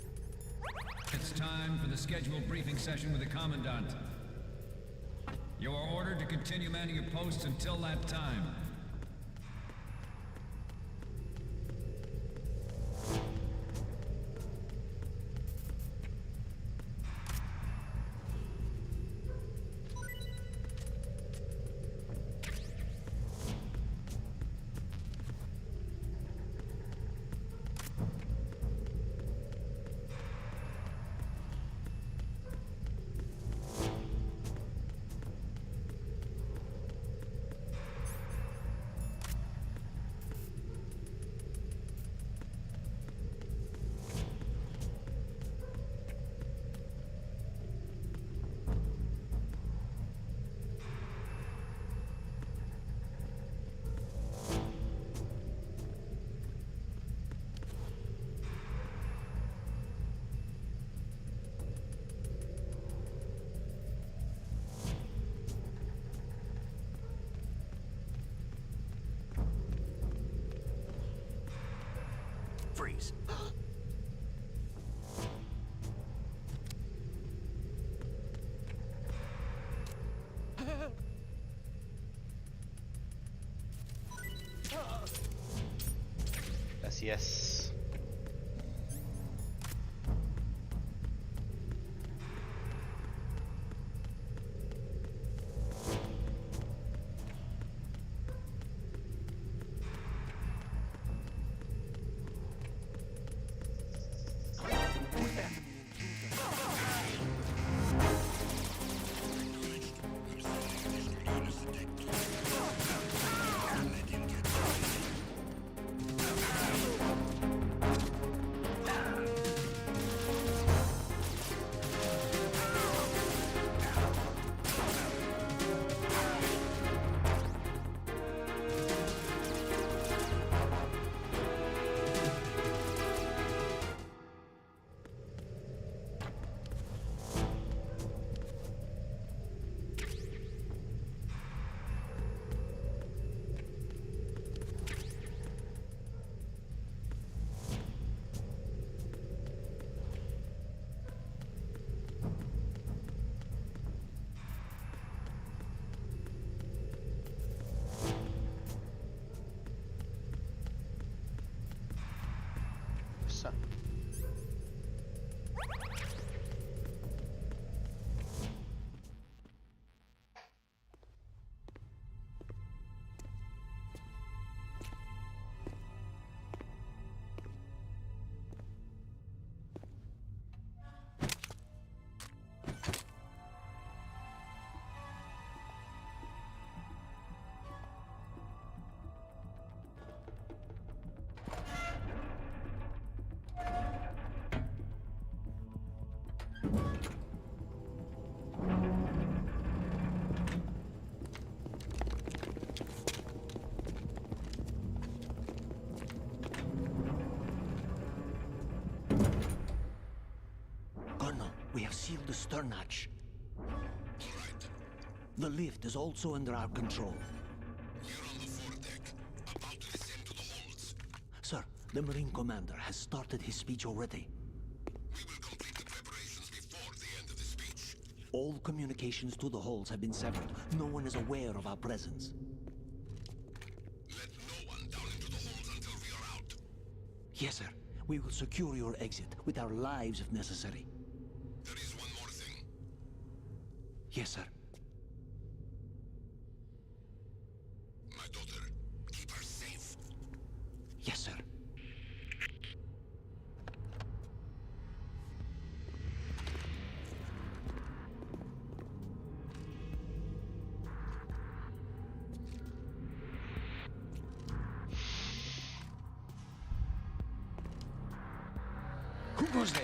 It's time for the scheduled briefing session with the Commandant. You are ordered to continue manning your posts until that time. Freeze. Gracias. seal the stern hatch. All right. The lift is also under our control. We're on the foredeck, about to descend to the holds. Sir, the Marine Commander has started his speech already. We will complete the preparations before the end of the speech. All communications to the holds have been severed. No one is aware of our presence. Let no one down into the holds until we are out. Yes, sir. We will secure your exit with our lives if necessary. There is one more thing. Yes, sir. My daughter, keep her safe. Yes, sir. Who goes there?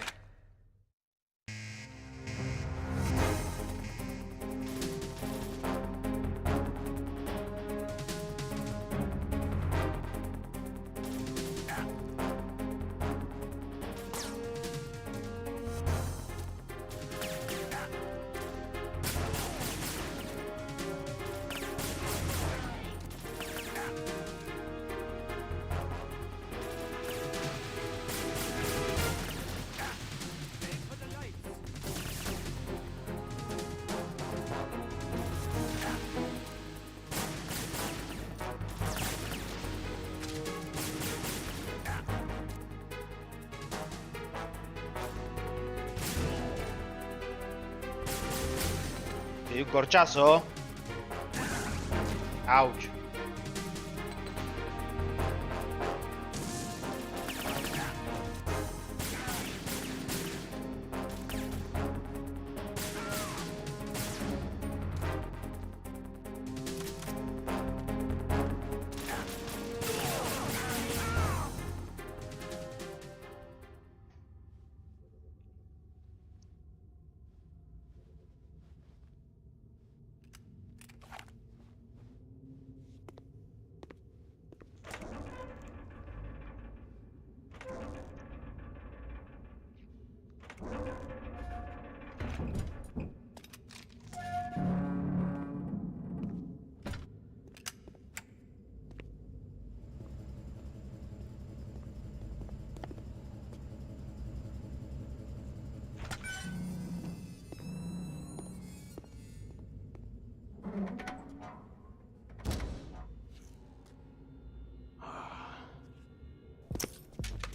Ti di un corciasso? Ouch.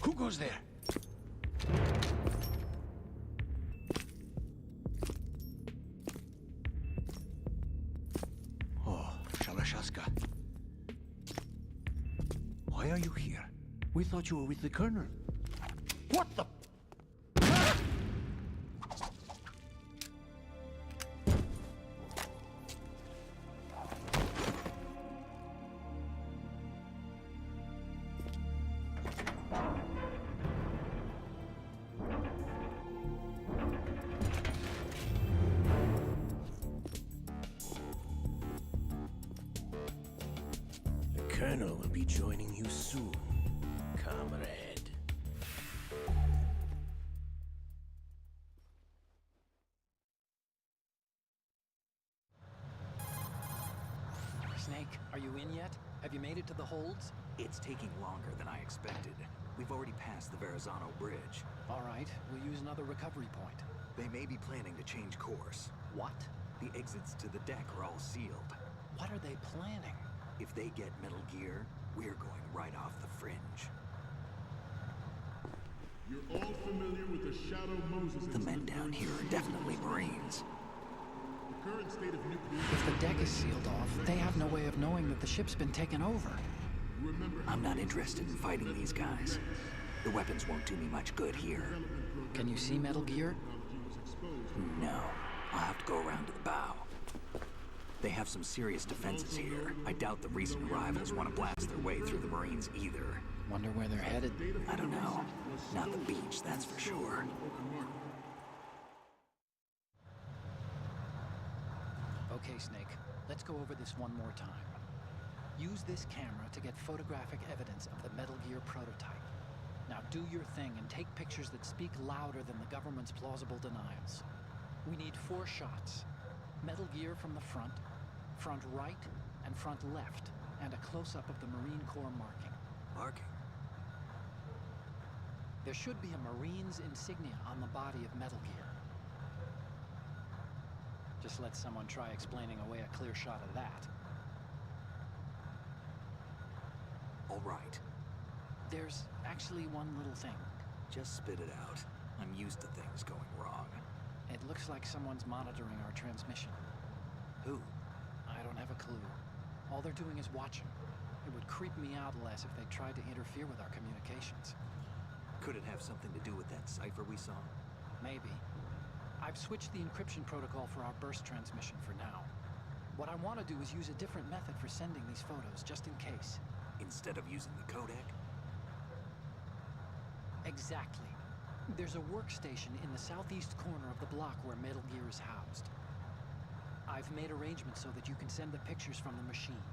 Who goes there? Oh, Shalashaska. Why are you here? We thought you were with the Colonel. What the? The Colonel will be joining you soon, comrade. Snake, are you in yet? Have you made it to the holds? It's taking longer than I expected. We've already passed the Verrazano Bridge. All right, we'll use another recovery point. They may be planning to change course. What? The exits to the deck are all sealed. What are they planning? If they get Metal Gear, we're going right off the fringe. You're all familiar with the Shadow Moses The men down here are definitely Marines. The current state of nuclear... If the deck is sealed off, they have no way of knowing that the ship's been taken over. I'm not interested in fighting these guys. The weapons won't do me much good here. Can you see Metal Gear? No. I'll have to go around to the bow. They have some serious defenses here. I doubt the recent arrivals want to blast their way through the Marines either. Wonder where they're headed? I don't know. Not the beach, that's for sure. Okay, Snake. Let's go over this one more time. Use this camera to get photographic evidence of the Metal Gear prototype. Now do your thing and take pictures that speak louder than the government's plausible denials. We need 4 shots. Metal Gear from the front right, and front left, and a close-up of the Marine Corps marking. Marking? There should be a Marine's insignia on the body of Metal Gear. Just let someone try explaining away a clear shot of that. All right. There's actually one little thing. Just spit it out. I'm used to things going wrong. It looks like someone's monitoring our transmission. Who? I don't have a clue. All they're doing is watching. It would creep me out less if they tried to interfere with our communications. Could it have something to do with that cipher we saw? Maybe. I've switched the encryption protocol for our burst transmission for now. What I want to do is use a different method for sending these photos, just in case. Instead of using the codec? Exactly. There's a workstation in the southeast corner of the block where Metal Gear is housed. I've made arrangements so that you can send the pictures from the machine.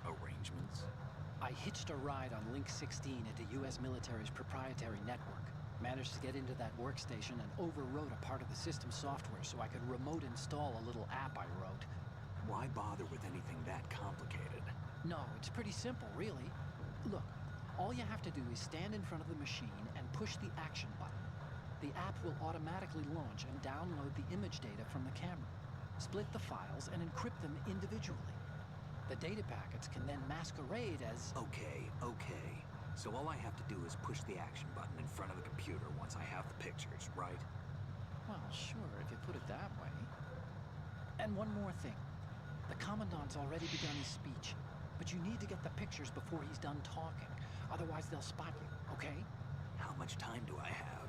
Arrangements? I hitched a ride on Link 16 into U.S. military's proprietary network. Managed to get into that workstation and overwrote a part of the system software so I could remote install a little app I wrote. Why bother with anything that complicated? No, it's pretty simple, really. Look, all you have to do is stand in front of the machine and push the action button. The app will automatically launch and download the image data from the camera, split the files, and encrypt them individually. The data packets can then masquerade as... Okay. So all I have to do is push the action button in front of the computer once I have the pictures, right? Well, sure, if you put it that way. And one more thing. The Commandant's already begun his speech, but you need to get the pictures before he's done talking. Otherwise, they'll spot you, okay? How much time do I have?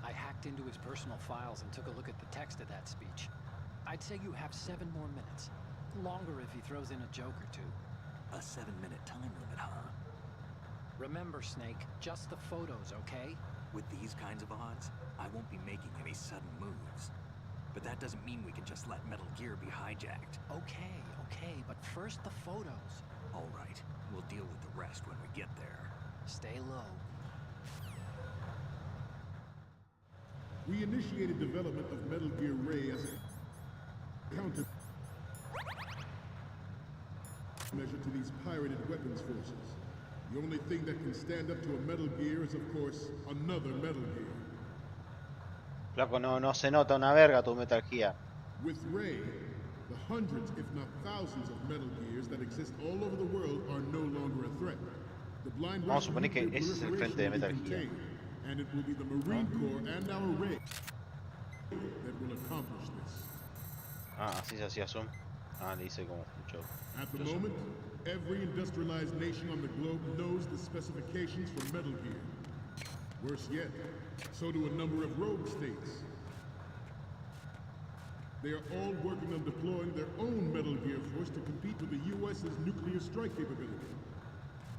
I hacked into his personal files and took a look at the text of that speech. I'd say you have 7 more minutes. Longer if he throws in a joke or two. A 7-minute time limit, huh? Remember, Snake, just the photos, okay? With these kinds of odds, I won't be making any sudden moves. But that doesn't mean we can just let Metal Gear be hijacked. Okay, but first the photos. All right, we'll deal with the rest when we get there. Stay low. We initiated development of Metal Gear Ray as a counter measure to these pirated weapons forces. The only thing that can stand up to a Metal Gear is, of course, another Metal Gear. Flaco, no se nota una verga tu Metal Gear. With Ray, the hundreds, if not thousands, of Metal Gears that exist all over the world are no longer a threat. The blind Vamos a suponer que ese es el frente de Metal Gear. And it will be the Marine Corps and our Ray that will accomplish this. Ah, así se hacía zoom. Ah, le hice como mucho. At the moment, every industrialized nation on the globe knows the specifications for Metal Gear. Worse yet, so do a number of rogue states. They are all working on deploying their own Metal Gear force to compete with the U.S.'s nuclear strike capability.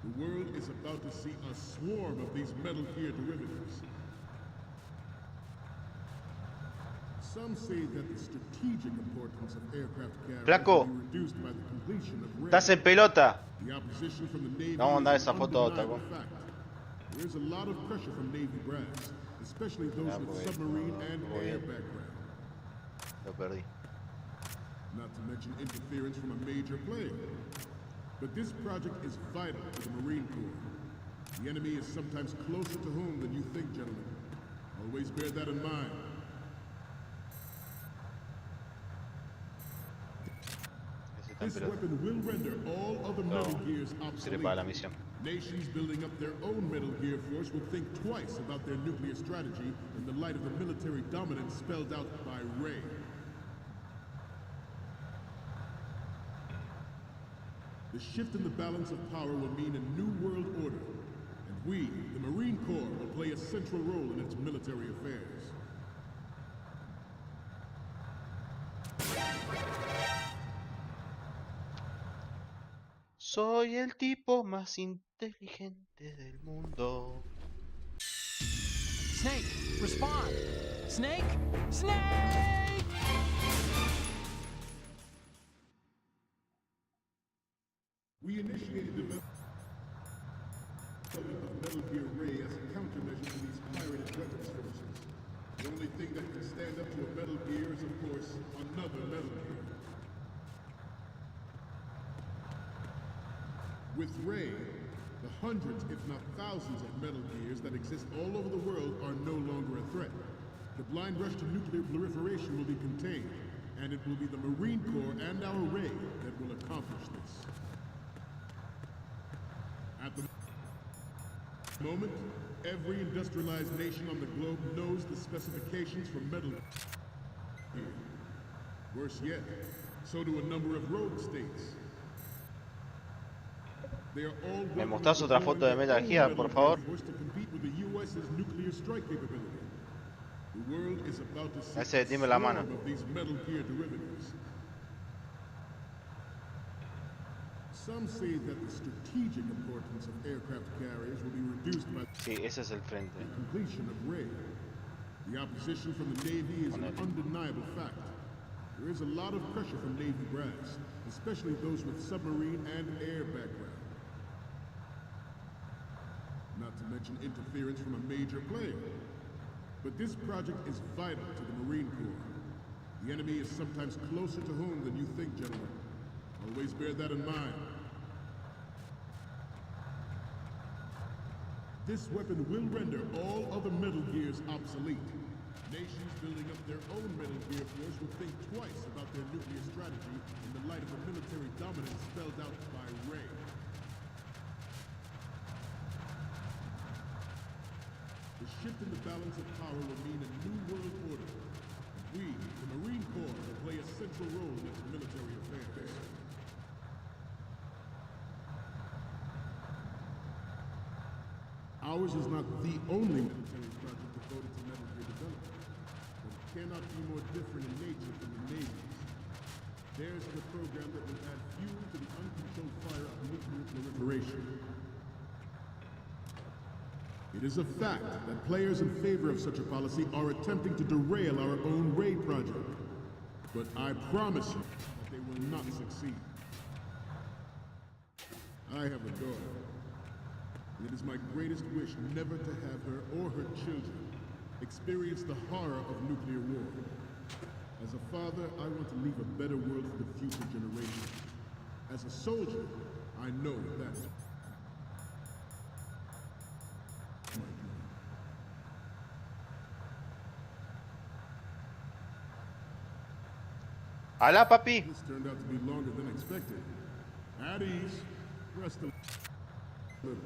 The world is about to see a swarm of these Metal Gear derivatives. Some say that the strategic importance of aircraft carriers will be reduced by the completion of Ray. Estás en pelota. The opposition from the Navy Vamos a mandar is esa an foto a otra. undeniable fact. There's a lot of pressure from Navy brass, especially those with submarine and air background. Lo perdí. Not to mention interference from a major player. But this project is vital to the Marine Corps. The enemy is sometimes closer to home than you think, gentlemen. Always bear that in mind. This weapon will render all other Metal Gears obsolete. Nations building up their own Metal Gear force will think twice about their nuclear strategy in the light of the military dominance spelled out by Ray. The shift in the balance of power will mean a new world order, and we, the Marine Corps, will play a central role in its military affairs. Soy el tipo más inteligente del mundo. Snake, respond! Snake! Snake! We initiated development of Metal Gear Ray as a countermeasure to these pirated weapons forces. The only thing that can stand up to a Metal Gear is, of course, another Metal Gear. With Ray, the hundreds, if not thousands, of Metal Gears that exist all over the world are no longer a threat. The blind rush to nuclear proliferation will be contained, and it will be the Marine Corps and our Ray that will accomplish this. At the moment, every industrialized nation on the globe knows the specifications for Metal Gear. Worse yet, so do a number of rogue states. They are all ¿Me mostrás otra foto de Metal Gear, por favor? to compete with the US's nuclear strike capability. The world is about to see Ese, dime la mano. of these Metal Gear derivatives. Some say that the strategic importance of aircraft carriers will be reduced by Sí, ese es el frente. the completion of Ray. The opposition from the Navy is an undeniable fact. There is a lot of pressure from Navy brass, especially those with submarine and air background. Not to mention interference from a major player. But this project is vital to the Marine Corps. The enemy is sometimes closer to home than you think, gentlemen. Always bear that in mind. This weapon will render all other Metal Gears obsolete. Nations building up their own Metal Gear force will think twice about their nuclear strategy in the light of the military dominance spelled out by Ray. The shift in the balance of power will mean a new world order. We, the Marine Corps, will play a central role in its military affairs. Ours is not the only military project devoted to Metal Gear development, but it cannot be more different in nature from the Navy's. Theirs is a program that will add fuel to the uncontrolled fire of nuclear proliferation. It is a fact that players in favor of such a policy are attempting to derail our own Ray project. But I promise you that they will not succeed. I have a daughter, and it is my greatest wish never to have her or her children experience the horror of nuclear war. As a father, I want to leave a better world for the future generations. As a soldier, I know that. ¡Hala, papi! This turned out to be longer than expected. At ease. Rest a little.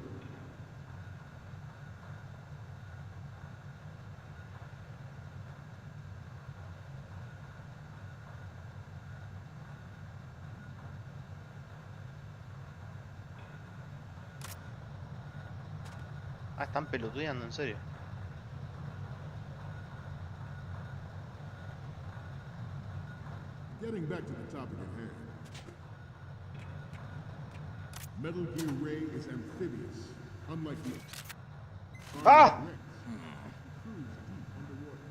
Ah, están pelotudeando, en serio. Getting back to the topic at hand. Metal Gear Ray is amphibious, unlike the Ah! Rex. Cruise deep underwater,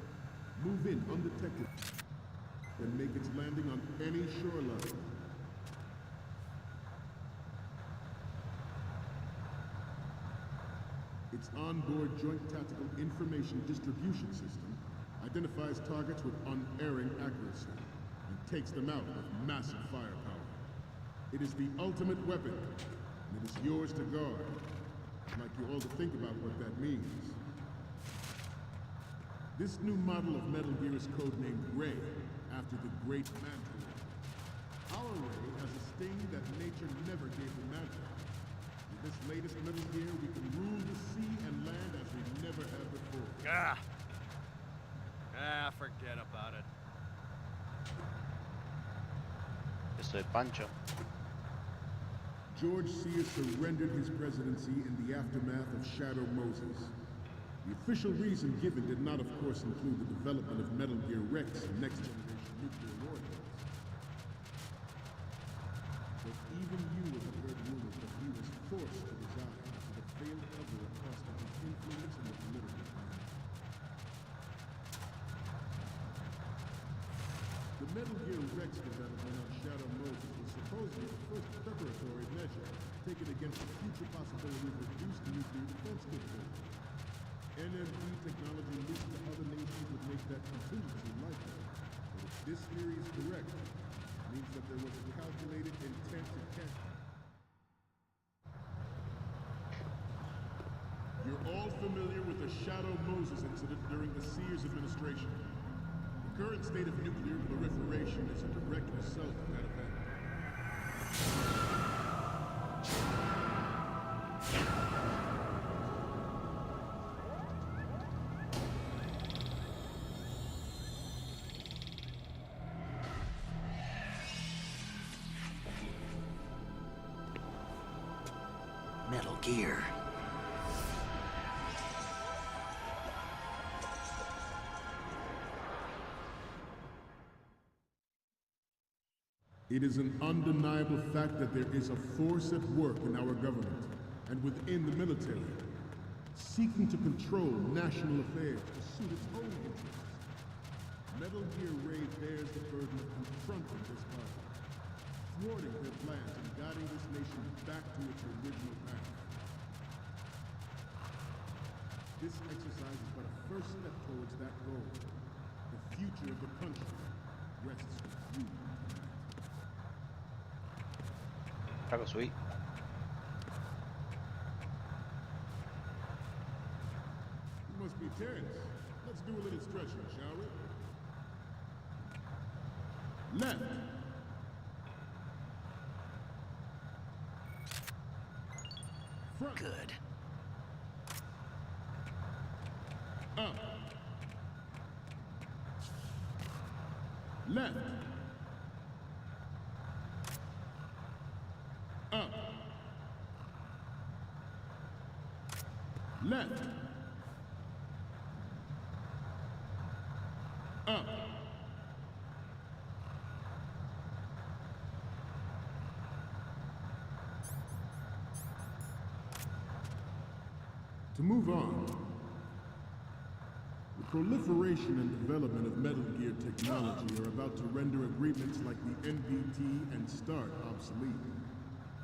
move in undetected, and make its landing on any shoreline. Its onboard Joint Tactical Information Distribution System identifies targets with unerring accuracy and takes them out with massive firepower. It is the ultimate weapon, and it is yours to guard. I'd like you all to think about what that means. This new model of Metal Gear is codenamed Ray, after the great Manta. Our Ray has a sting that nature never gave the Manta. With this latest Metal Gear, we can rule the sea and land as we never have before. Forget about it. Yo soy Pancho. George Sears surrendered his presidency in the aftermath of Shadow Moses. The official reason given did not, of course, include the development of Metal Gear Rex and next-generation nuclear warheads. But even you would have heard rumors that he was forced to resign after the failed cover-up cost him his influence in the political climate. The Metal Gear Rex development on Shadow Moses was supposedly the first preparatory measure taken against the future possibility of reduced nuclear defense capability. NMG technology leaked to other nations would make that contingency likely. But if this theory is correct, it means that there was a calculated intent to catch. You're all familiar with the Shadow Moses incident during the Sears administration. The current state of nuclear proliferation is a direct result of that event. Metal Gear. It is an undeniable fact that there is a force at work in our government and within the military, seeking to control national affairs to suit its own interests. Metal Gear Ray bears the burden of confronting this power, thwarting their plans and guiding this nation back to its original path. This exercise is but a first step towards that goal. The future of the country rests with you. Taco sweet. You must be tense. Let's do a little stretching, shall we? Left. Front. Good. Up. Left. Up. Left. Up. To move on, the proliferation and development of Metal Gear technology are about to render agreements like the NBT and START obsolete.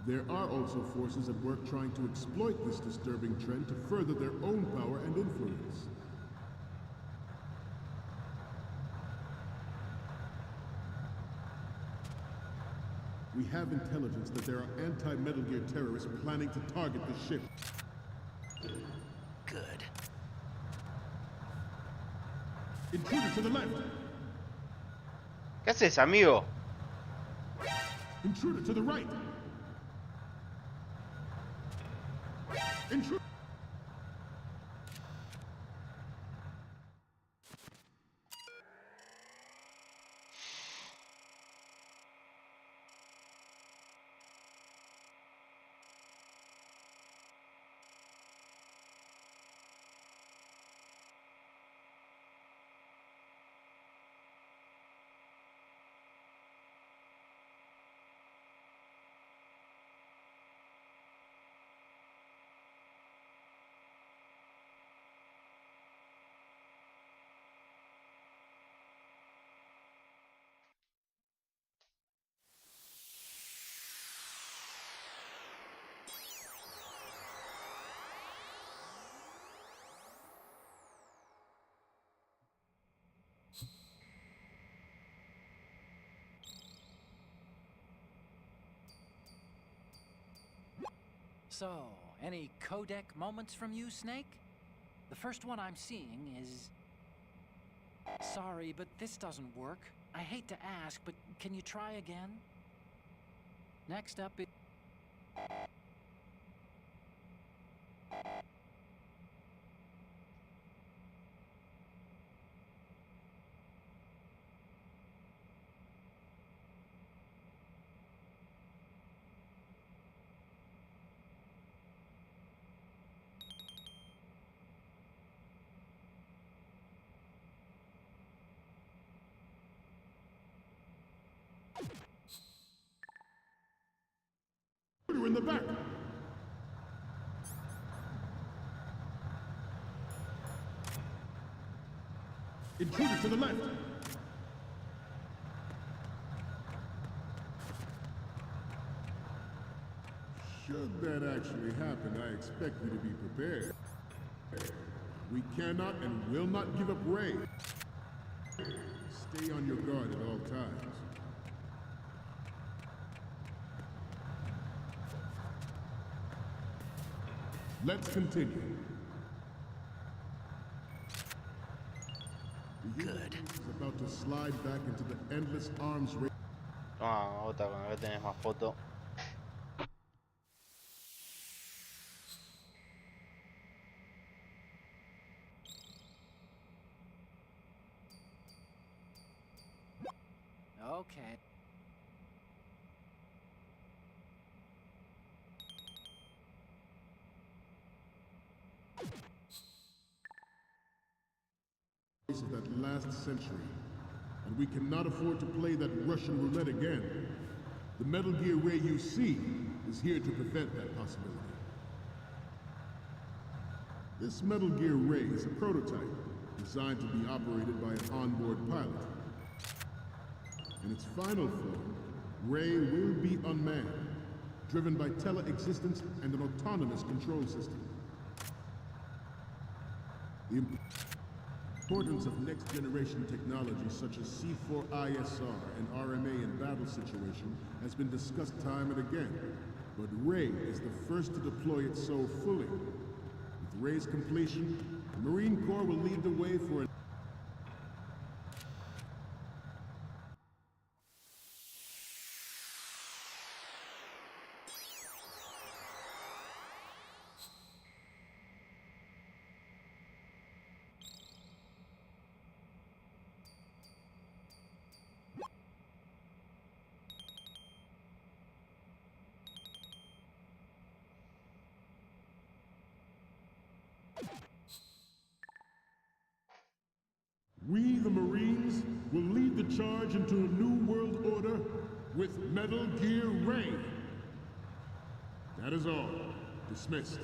There are also forces at work trying to exploit this disturbing trend to further their own power and influence. We have intelligence that there are anti-Metal Gear terrorists planning to target the ship. Good. Intruder to the left! ¿Qué haces, amigo? Intruder to the right! Intruder! So, any codec moments from you, Snake? The first one I'm seeing is... Sorry, but this doesn't work. I hate to ask, but can you try again? Next up is... In the back! Intruder to the left! Should that actually happen, I expect you to be prepared. We cannot and will not give up Ray. Stay on your guard at all times. Let's continue. Good. Is about to slide back into the endless arms race. Otra, con que tenés más fotos. Okay. Of that last century, and we cannot afford to play that Russian roulette again. The Metal Gear Ray you see is here to prevent that possibility. This Metal Gear Ray is a prototype designed to be operated by an onboard pilot. In its final form, Ray will be unmanned, driven by tele-existence and an autonomous control system. The importance of next-generation technology such as C4ISR and RMA in battle situation has been discussed time and again, but Ray is the first to deploy it so fully. With Ray's completion, the Marine Corps will lead the way for an We, the Marines, will lead the charge into a new world order with Metal Gear Ray. That is all. Dismissed.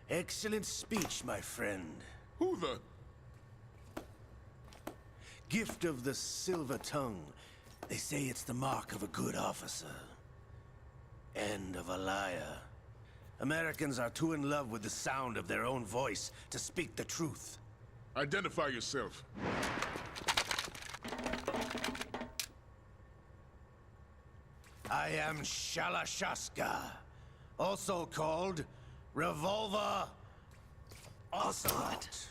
Excellent speech, my friend. Who the? Gift of the silver tongue. They say it's the mark of a good officer. And of a liar. Americans are too in love with the sound of their own voice to speak the truth. Identify yourself. I am Shalashaska, also called Revolver Ocelot.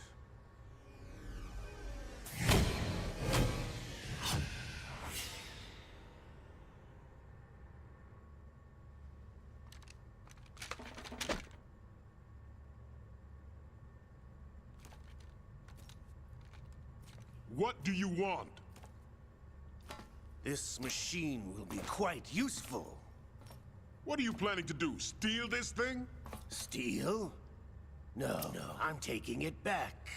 What do you want? This machine will be quite useful. What are you planning to do? Steal this thing? Steal? No, I'm taking it back.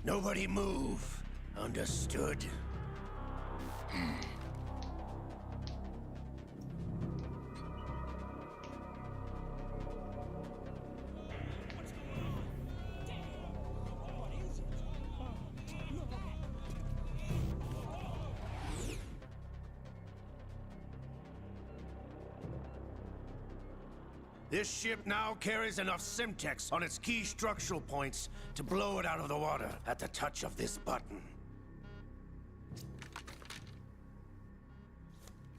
Nobody move. Understood? This ship now carries enough Simtex on its key structural points to blow it out of the water at the touch of this button.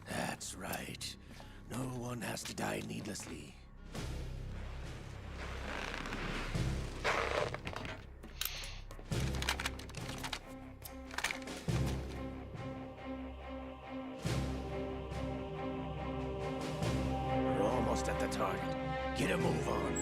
That's right. No one has to die needlessly. almost at the target. Get a move on.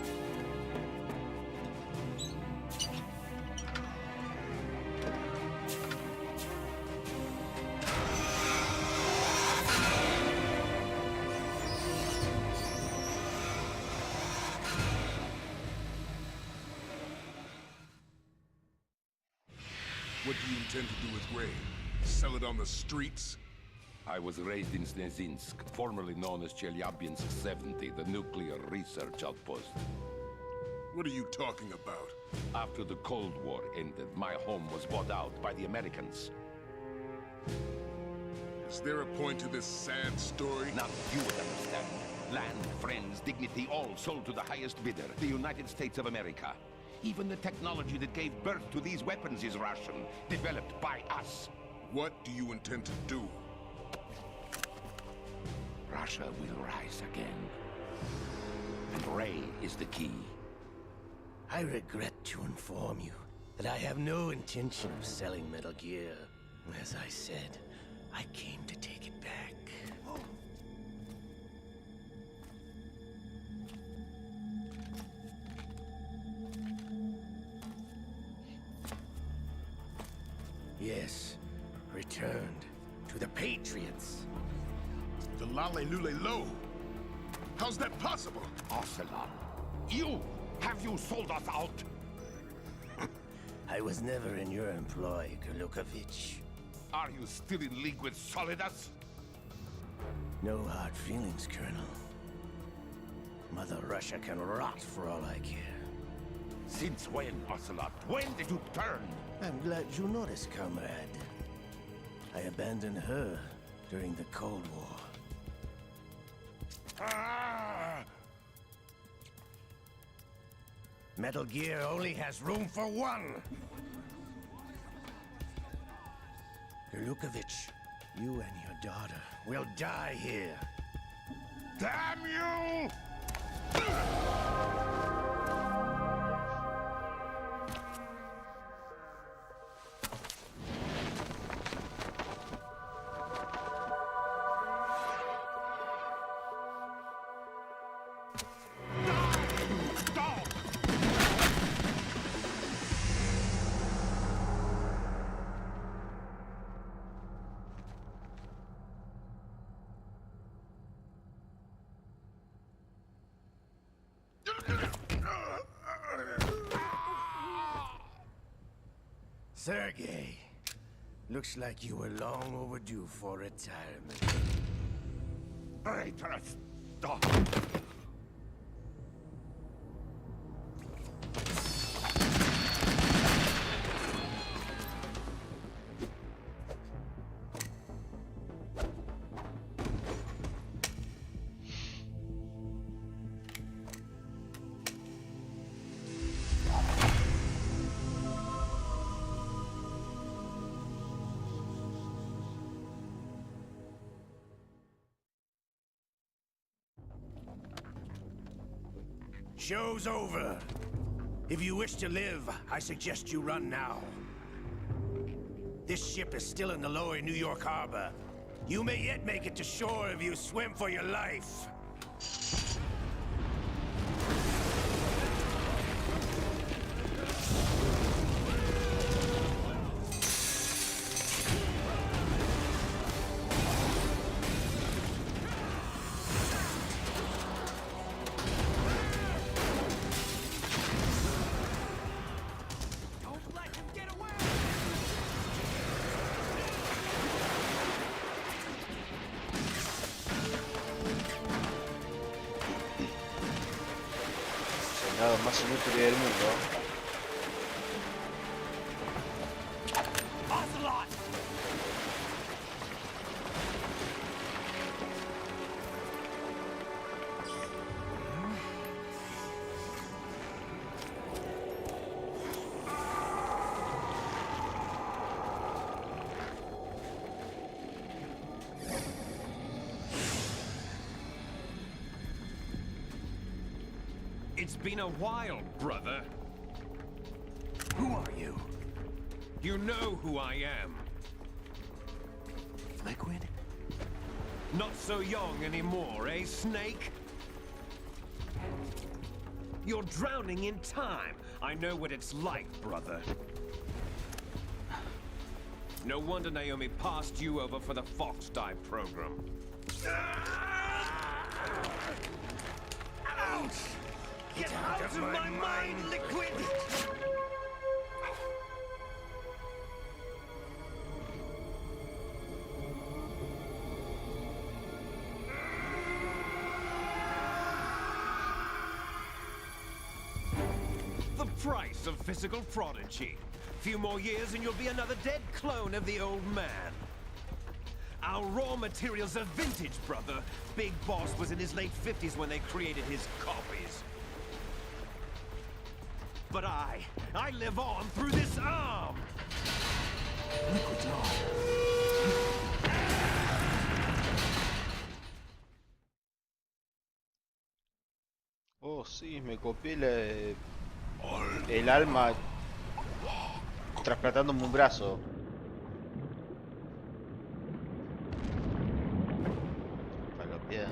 What do you intend to do with Gray? Sell it on the streets? I was raised in Snezinsk, formerly known as Chelyabinsk 70, the nuclear research outpost. What are you talking about? After the Cold War ended, my home was bought out by the Americans. Is there a point to this sad story? Now you would understand. Land, friends, dignity, all sold to the highest bidder, the United States of America. Even the technology that gave birth to these weapons is Russian, developed by us. What do you intend to do? Russia will rise again. And Ray is the key. I regret to inform you that I have no intention of selling Metal Gear. As I said, I came to take it back. Yes, returned to the Patriots. The Lale Lule Lo? How's that possible? Ocelot, have you sold us out? I was never in your employ, Golukovich. Are you still in league with Solidus? No hard feelings, Colonel. Mother Russia can rot for all I care. Since when, Ocelot? When did you turn? I'm glad you noticed, comrade. I abandoned her during the Cold War. Ah! Metal Gear only has room for one! Golukovich, you and your daughter will die here. Damn you! Sergei, looks like you were long overdue for retirement. Traitorous dog! Show's over. If you wish to live, I suggest you run now. This ship is still in the lower New York harbor. You may yet make it to shore if you swim for your life. Más inútil del mundo. It's been a while, brother. Who are you? You know who I am. Liquid? Not so young anymore, eh, Snake? You're drowning in time. I know what it's like, brother. No wonder Naomi passed you over for the Fox Dive program. Ouch! Get out of my mind, Liquid! The price of physical prodigy. Few more years and you'll be another dead clone of the old man. Our raw materials are vintage, brother. Big Boss was in his late 50s when they created his copies. But I live on through this arm! Liquid's Oh, sí, me copié el alma trasplantándome un brazo. Falopia.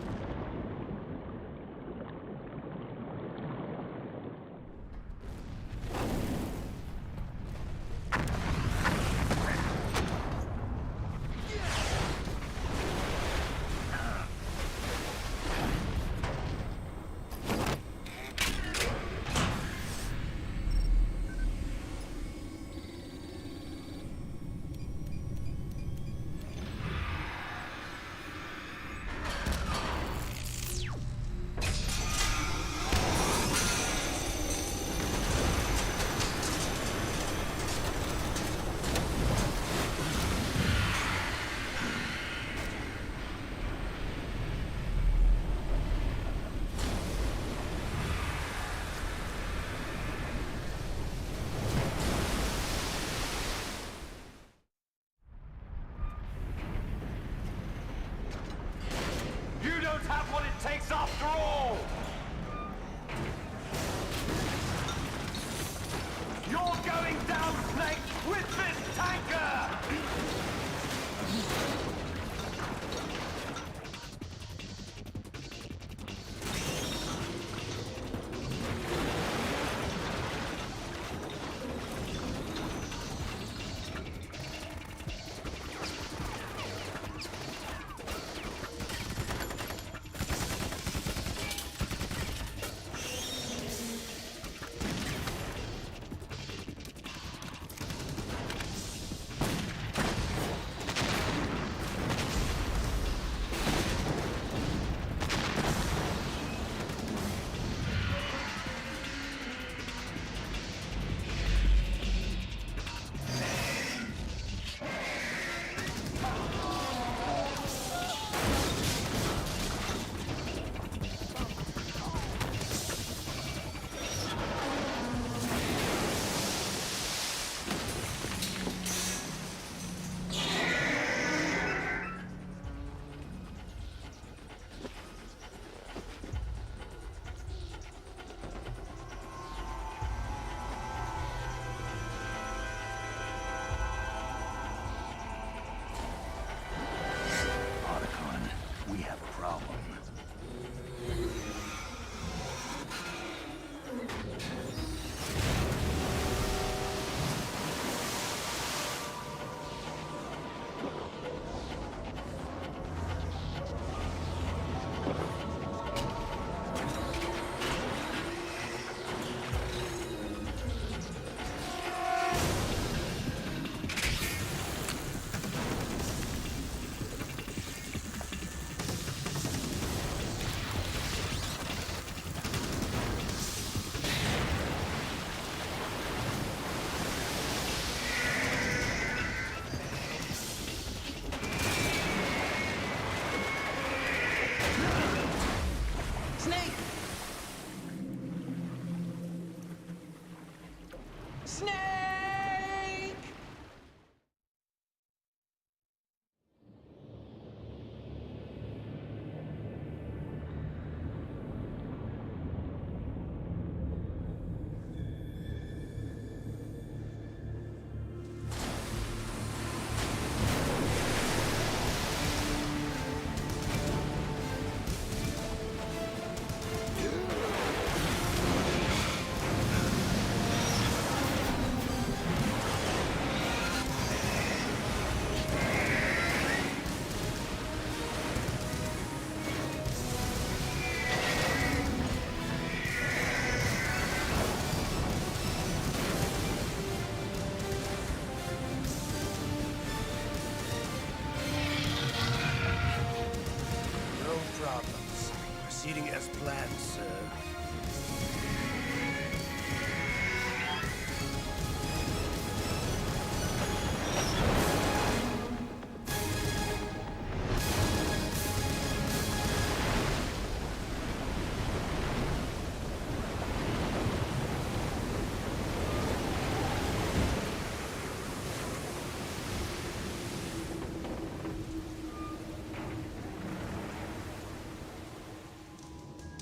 proceeding as planned, sir.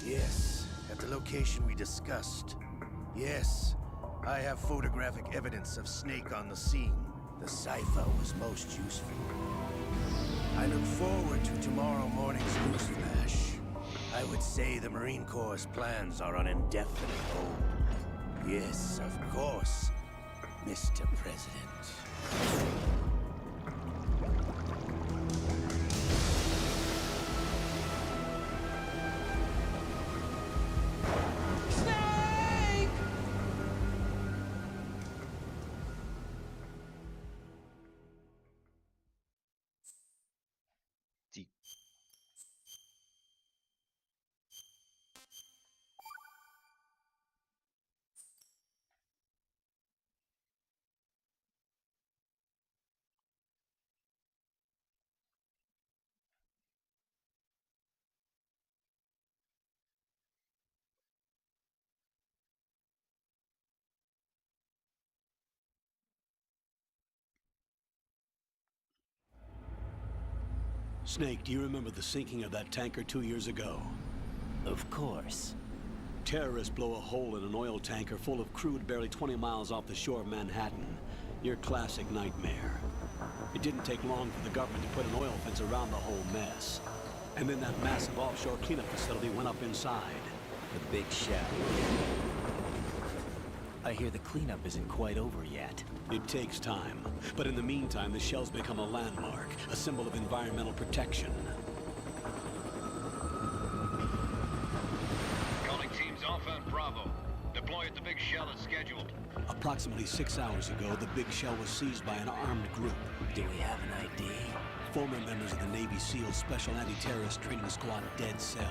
Yes, at the location we discussed. Yes, I have photographic evidence of Snake on the scene. The cipher was most useful. I look forward to tomorrow morning's newsflash. I would say the Marine Corps' plans are on indefinite hold. Yes, of course, Mr. President. Sí. Snake, do you remember the sinking of that tanker 2 years ago? Of course. Terrorists blow a hole in an oil tanker full of crude barely 20 miles off the shore of Manhattan. Your classic nightmare. It didn't take long for the government to put an oil fence around the whole mess. And then that massive offshore cleanup facility went up inside. The big shell. I hear the cleanup isn't quite over yet. It takes time. But in the meantime, the shell's become a landmark, a symbol of environmental protection. Calling teams Alpha and Bravo. Deploy at the big shell as scheduled. Approximately 6 hours ago, the big shell was seized by an armed group. Do we have an ID? Former members of the Navy SEAL Special Anti-Terrorist Training Squad Dead Cell.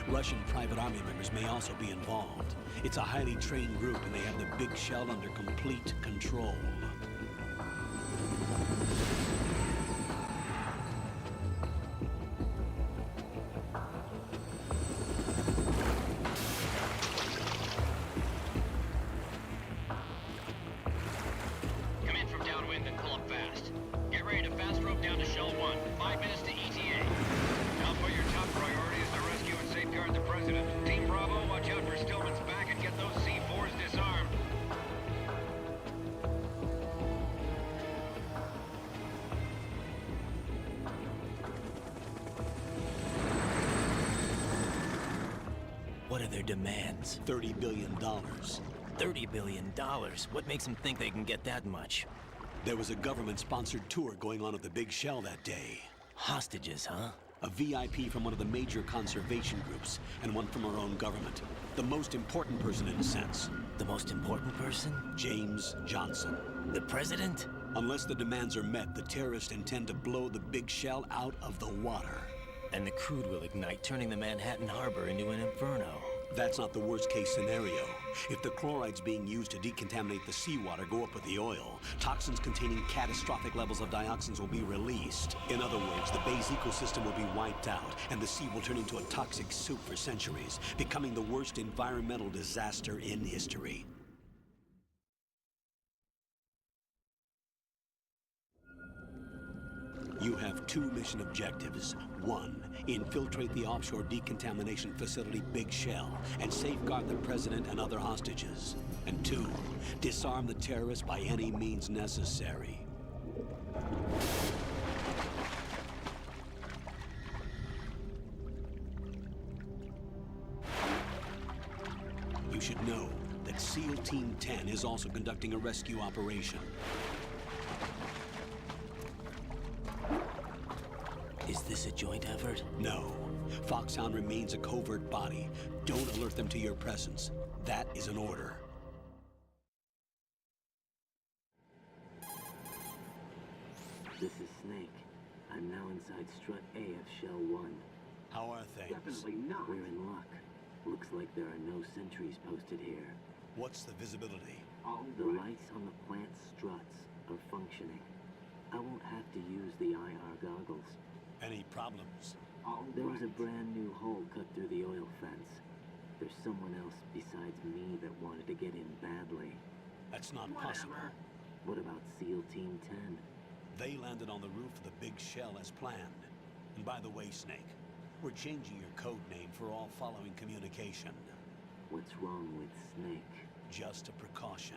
Russian private army members may also be involved. It's a highly trained group, and they have the big shell under complete control. Come in from downwind and pull up fast. Get ready to fast rope down to Shell 1. 5 minutes to ETA. Now put your top priority is to rescue and safeguard the President. Team Bravo, watch out for Stillman's back and get those C4s disarmed. What are their demands? $30 billion. $30 billion? What makes them think they can get that much? There was a government-sponsored tour going on at the big shell that day. Hostages, huh? A VIP from one of the major conservation groups, and one from our own government. The most important person in a sense. The most important person? James Johnson. The president? Unless the demands are met, the terrorists intend to blow the big shell out of the water. And the crude will ignite, turning the Manhattan Harbor into an inferno. That's not the worst-case scenario. If the chlorides being used to decontaminate the seawater go up with the oil, toxins containing catastrophic levels of dioxins will be released. In other words, the bay's ecosystem will be wiped out, and the sea will turn into a toxic soup for centuries, becoming the worst environmental disaster in history. You have 2 mission objectives. 1, infiltrate the offshore decontamination facility Big Shell and safeguard the president and other hostages. And 2, disarm the terrorists by any means necessary. You should know that SEAL Team 10 is also conducting a rescue operation. Is this a joint effort? No. Foxhound remains a covert body. Don't alert them to your presence. That is an order. This is Snake. I'm now inside Strut A of Shell 1. How How are things? Definitely not. We're in luck. Looks like there are no sentries posted here. What's the visibility? The lights on the plant struts are functioning. I won't have to use the IR goggles. Any problems? There was a brand new hole cut through the oil fence. There's someone else besides me that wanted to get in badly. That's not possible. What about SEAL Team 10? They landed on the roof of the big shell as planned. And by the way, Snake, we're changing your code name for all following communication. What's wrong with Snake? Just a precaution.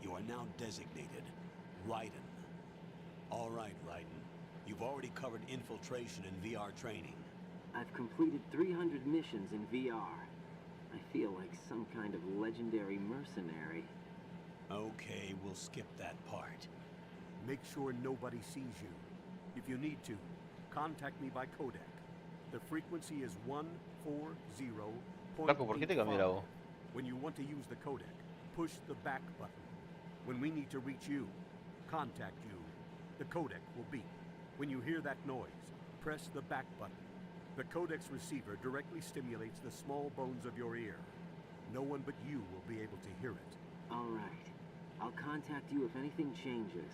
You are now designated Raiden. All right, Raiden. You've already covered infiltration and VR training. I've completed 300 missions in VR. I feel like some kind of legendary mercenary. Okay, we'll skip that part. Make sure nobody sees you. If you need to, contact me by codec. The frequency is 140.85. Flaco, ¿por qué te cambió la voz? When you want to use the codec, push the back button. When we need to reach you, contact you, the codec will beep. When you hear that noise, press the back button. The codec's receiver directly stimulates the small bones of your ear. No one but you will be able to hear it. All right. I'll contact you if anything changes.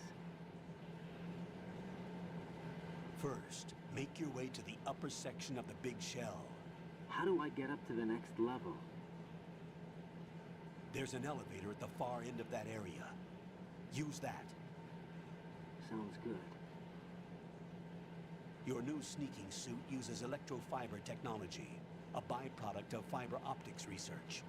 First, make your way to the upper section of the big shell. How do I get up to the next level? There's an elevator at the far end of that area. Use that. Sounds good. Your new sneaking suit uses electrofiber technology, a byproduct of fiber optics research.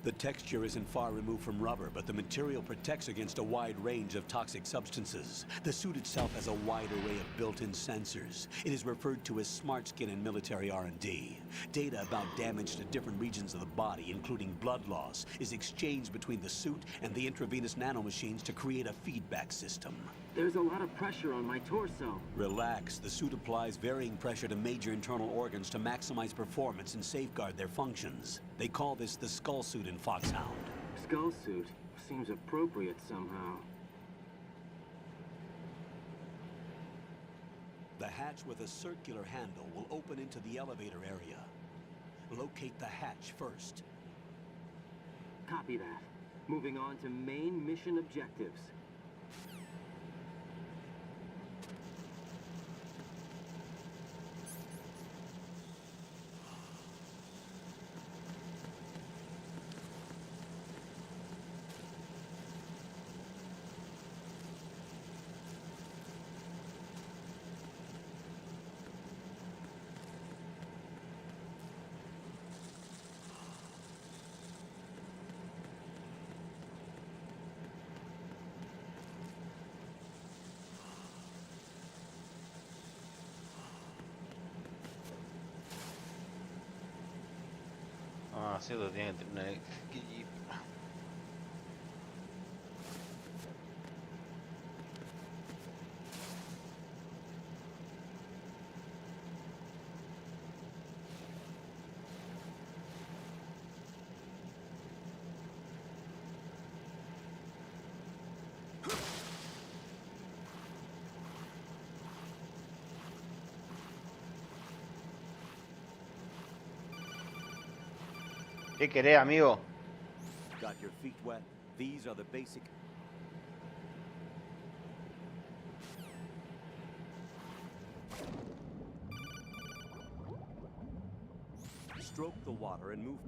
The texture isn't far removed from rubber, but the material protects against a wide range of toxic substances. The suit itself has a wide array of built-in sensors. It is referred to as smart skin in military R&D. Data about damage to different regions of the body, including blood loss, is exchanged between the suit and the intravenous nanomachines to create a feedback system. There's a lot of pressure on my torso. Relax. The suit applies varying pressure to major internal organs to maximize performance and safeguard their functions. They call this the skull suit in Foxhound. Skull suit seems appropriate somehow. The hatch with a circular handle will open into the elevator area. Locate the hatch first. Copy that. Moving on to main mission objectives. Ah, cierto, tiene que tener que... ¿Qué querés, amigo? Got your feet wet? These are the basic... Stroke the water and move...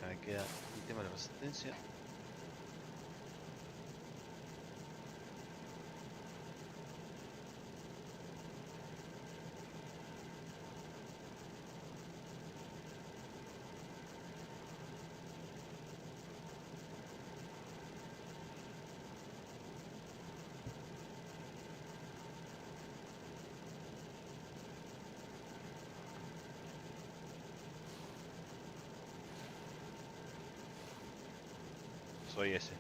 Ya me queda el tema de la resistencia. soy ese.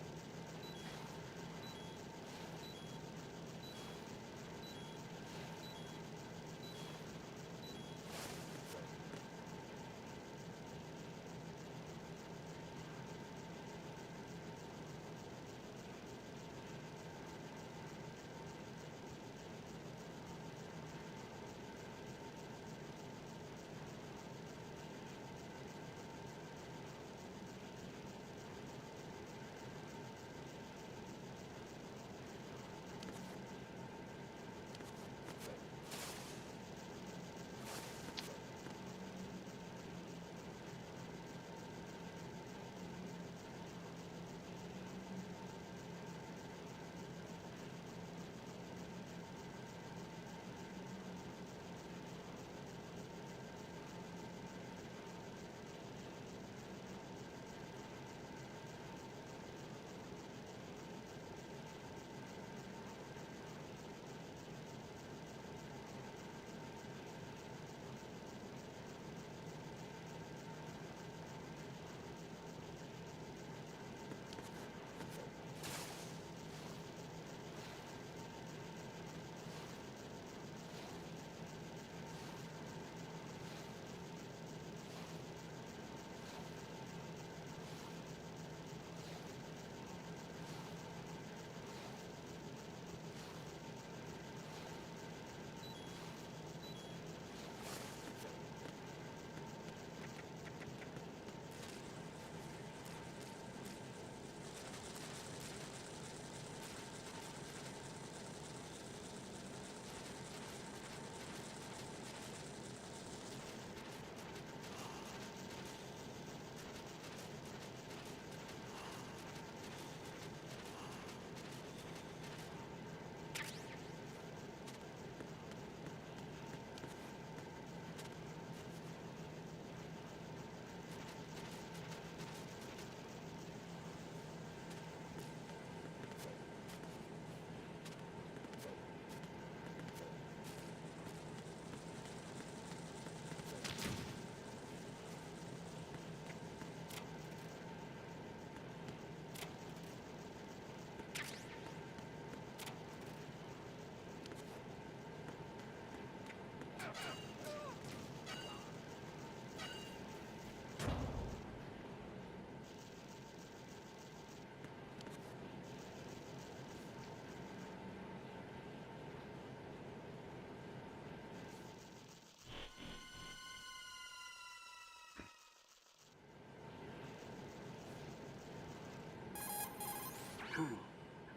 Colonel,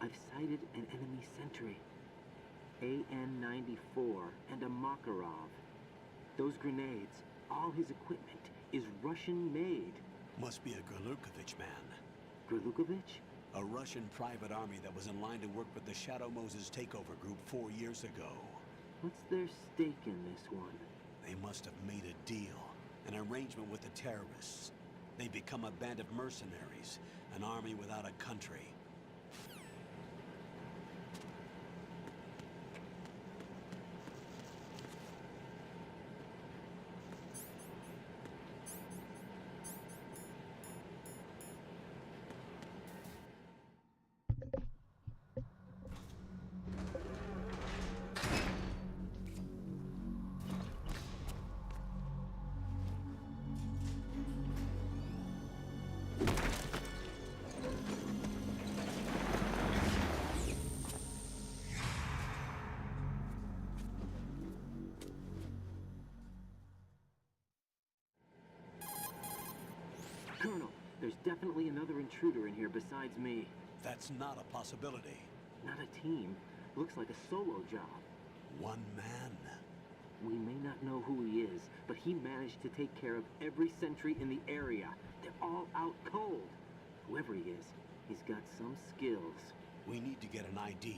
I've sighted an enemy sentry. AN-94 and a Makarov. Those grenades, all his equipment, is Russian-made. Must be a Gerlukovich man. Gerlukovich? A Russian private army that was in line to work with the Shadow Moses takeover group 4 years ago. What's their stake in this one? They must have made a deal, an arrangement with the terrorists. They've become a band of mercenaries, an army without a country. Colonel, there's definitely another intruder in here besides me. That's not a possibility. Not a team. Looks like a solo job. One man. We may not know who he is, but he managed to take care of every sentry in the area. They're all out cold. Whoever he is, he's got some skills. We need to get an ID.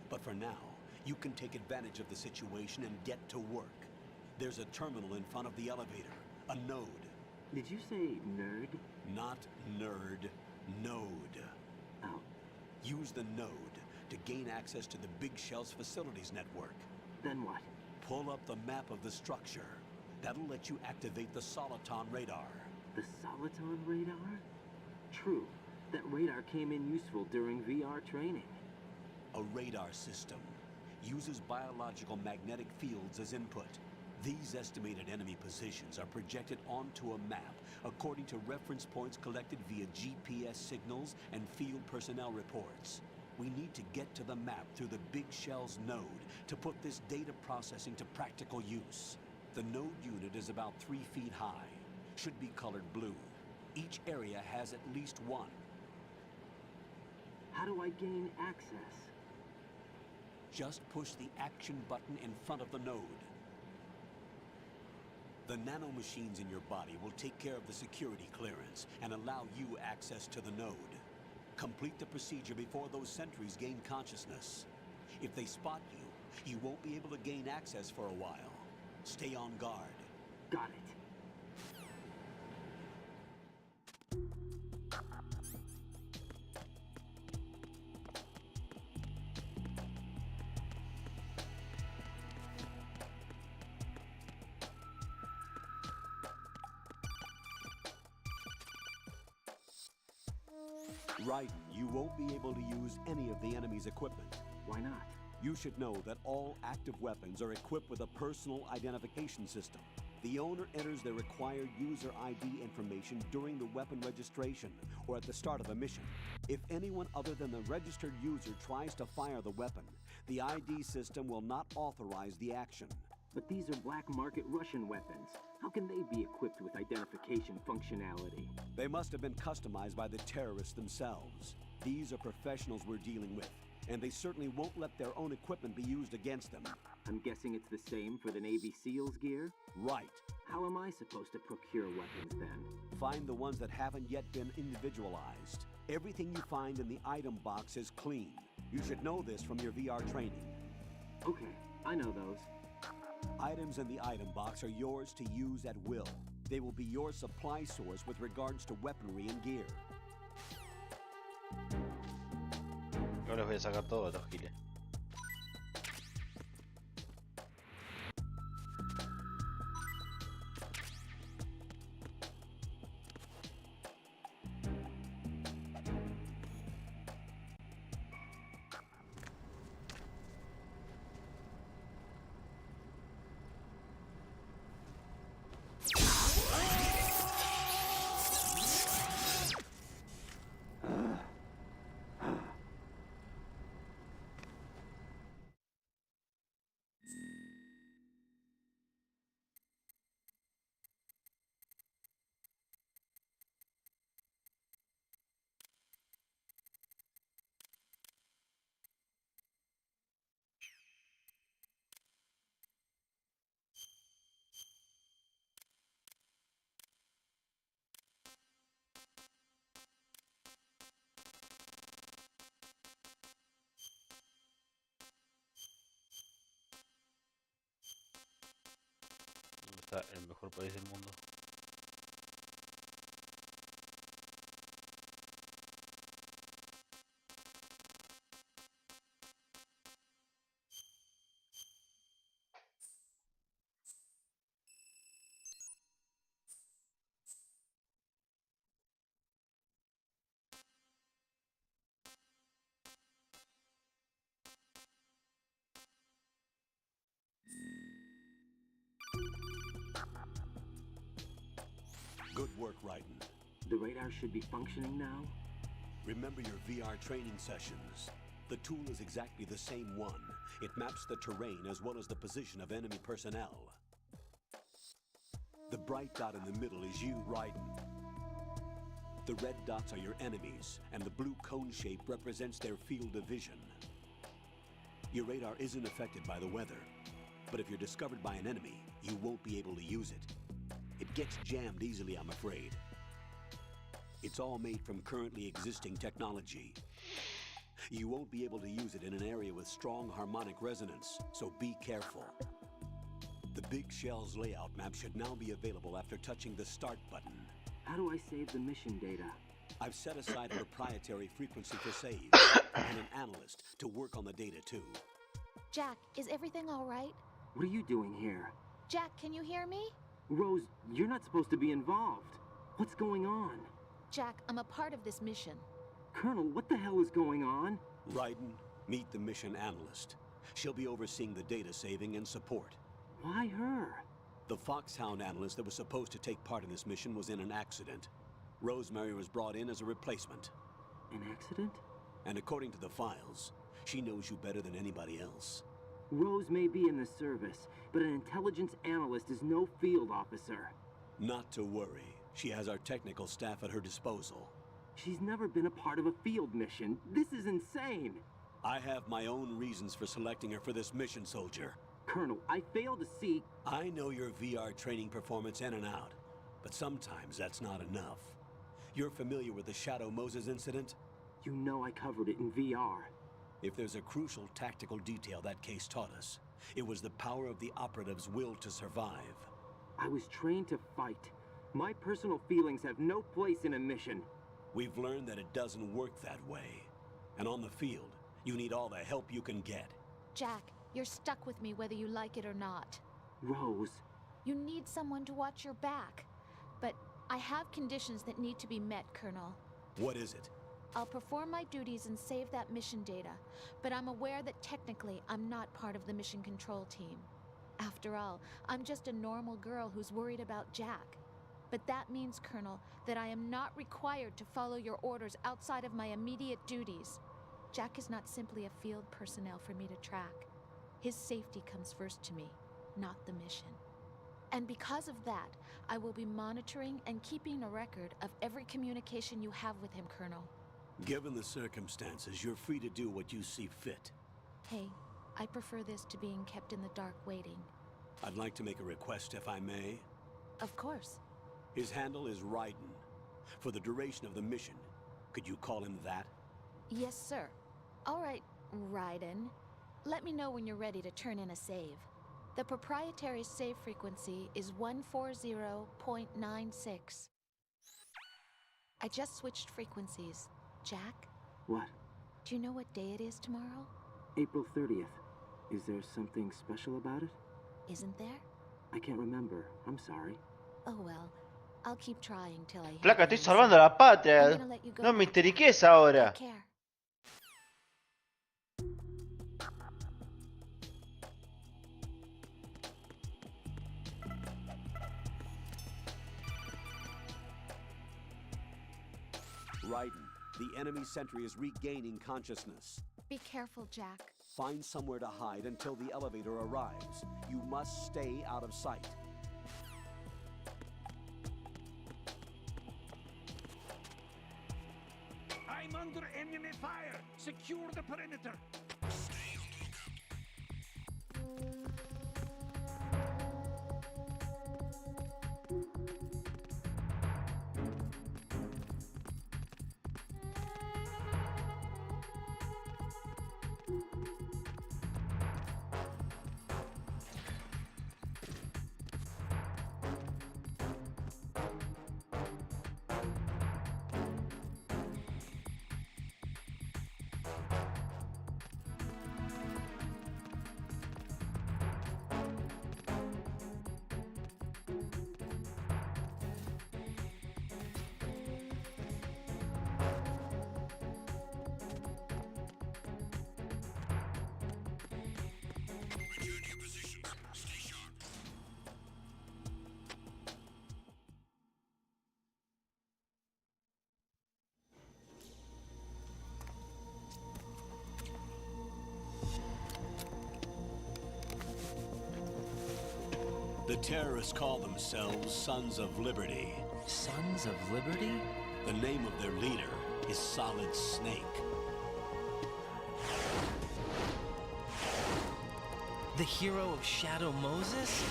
But for now, you can take advantage of the situation and get to work. There's a terminal in front of the elevator. A node. Did you say nerd? Not nerd. Node. Oh. Use the node to gain access to the Big Shell's facilities network. Then what? Pull up the map of the structure. That'll let you activate the Soliton radar. The Soliton radar? True. That radar came in useful during VR training. A radar system uses biological magnetic fields as input. These estimated enemy positions are projected onto a map according to reference points collected via GPS signals and field personnel reports. We need to get to the map through the Big Shell's node to put this data processing to practical use. The node unit is about 3 feet high, should be colored blue. Each area has at least one. How do I gain access? Just push the action button in front of the node. The nanomachines in your body will take care of the security clearance and allow you access to the node. Complete the procedure before those sentries gain consciousness. If they spot you, you won't be able to gain access for a while. Stay on guard. Got it. Raiden, you won't be able to use any of the enemy's equipment. Why not? You should know that all active weapons are equipped with a personal identification system. The owner enters their required user ID information during the weapon registration or at the start of a mission. If anyone other than the registered user tries to fire the weapon, the ID system will not authorize the action. But these are black market Russian weapons. How can they be equipped with identification functionality? They must have been customized by the terrorists themselves. These are professionals we're dealing with, and they certainly won't let their own equipment be used against them. I'm guessing it's the same for the Navy SEALs gear? Right. How am I supposed to procure weapons then? Find the ones that haven't yet been individualized. Everything you find in the item box is clean. You should know this from your VR training. Okay, I know those. Items in the item box are yours to use at will. They will be your supply source with regards to weaponry and gear. Yo les voy a sacar todos los giles. ¿Dónde está el mejor país del mundo? Good work, Raiden. The radar should be functioning now? Remember your VR training sessions. The tool is exactly the same one. It maps the terrain as well as the position of enemy personnel. The bright dot in the middle is you, Raiden. The red dots are your enemies, and the blue cone shape represents their field of vision. Your radar isn't affected by the weather, but if you're discovered by an enemy, you won't be able to use it. It gets jammed easily, I'm afraid. It's all made from currently existing technology. You won't be able to use it in an area with strong harmonic resonance, so be careful. The Big Shell's layout map should now be available after touching the Start button. How do I save the mission data? I've set aside a proprietary frequency for saves, and an analyst to work on the data too. Jack, is everything all right? What are you doing here? Jack, can you hear me? Rose, you're not supposed to be involved. What's going on? Jack, I'm a part of this mission. Colonel, what the hell is going on? Raiden, meet the mission analyst. She'll be overseeing the data saving and support. Why her? The Foxhound analyst that was supposed to take part in this mission was in an accident. Rosemary was brought in as a replacement. An accident? And according to the files, she knows you better than anybody else. Rose may be in the service, but an intelligence analyst is no field officer. Not to worry. She has our technical staff at her disposal. She's never been a part of a field mission. This is insane. I have my own reasons for selecting her for this mission, soldier. Colonel, I fail to see... I know your VR training performance in and out, but sometimes that's not enough. You're familiar with the Shadow Moses incident? You know I covered it in VR. If there's a crucial tactical detail that case taught us, it was the power of the operative's will to survive. I was trained to fight. My personal feelings have no place in a mission. We've learned that it doesn't work that way. And on the field, you need all the help you can get. Jack, you're stuck with me whether you like it or not. Rose. You need someone to watch your back. But I have conditions that need to be met, Colonel. What is it? I'll perform my duties and save that mission data, but I'm aware that technically I'm not part of the mission control team. After all, I'm just a normal girl who's worried about Jack. But that means, Colonel, that I am not required to follow your orders outside of my immediate duties. Jack is not simply a field personnel for me to track. His safety comes first to me, not the mission. And because of that, I will be monitoring and keeping a record of every communication you have with him, Colonel. Given the circumstances, you're free to do what you see fit. Hey, I prefer this to being kept in the dark waiting. I'd like to make a request, if I may. Of course. His handle is Raiden. For the duration of the mission, could you call him that? Yes, sir. All right, Raiden. Let me know when you're ready to turn in a save. The proprietary save frequency is 140.96. I just switched frequencies. Jack? What? Do you know what day it is tomorrow? April 30th. Is there something special about it? Isn't there? I can't remember. I'm sorry. Oh well. I'll keep trying till I hear. Flaca, estoy salvando la patria. No me histeriques ahora. Take care. Raiden, the enemy sentry is regaining consciousness. Be careful, Jack. Find somewhere to hide until the elevator arrives. You must stay out of sight. I'm under enemy fire! Secure the perimeter! Stay on the lookout. Return to your positions. Stay sharp. The terrorists call themselves Sons of Liberty. Sons of Liberty? The name of their leader is Solid Snake. The hero of Shadow Moses?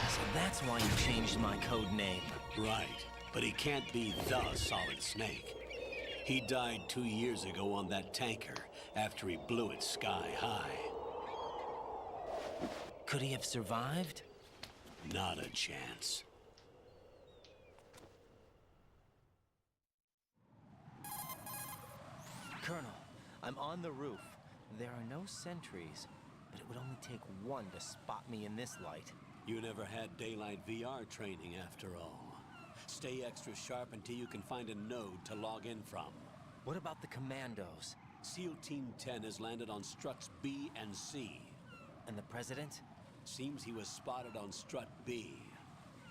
So that's why you changed my code name. Right, but he can't be the Solid Snake. He died 2 years ago on that tanker after he blew it sky high. Could he have survived? Not a chance. Colonel, I'm on the roof. There are no sentries, but it would only take one to spot me in this light. You never had daylight VR training after all. Stay extra sharp until you can find a node to log in from. What about the commandos? SEAL Team 10 has landed on struts B and C. And the president? Seems he was spotted on strut B.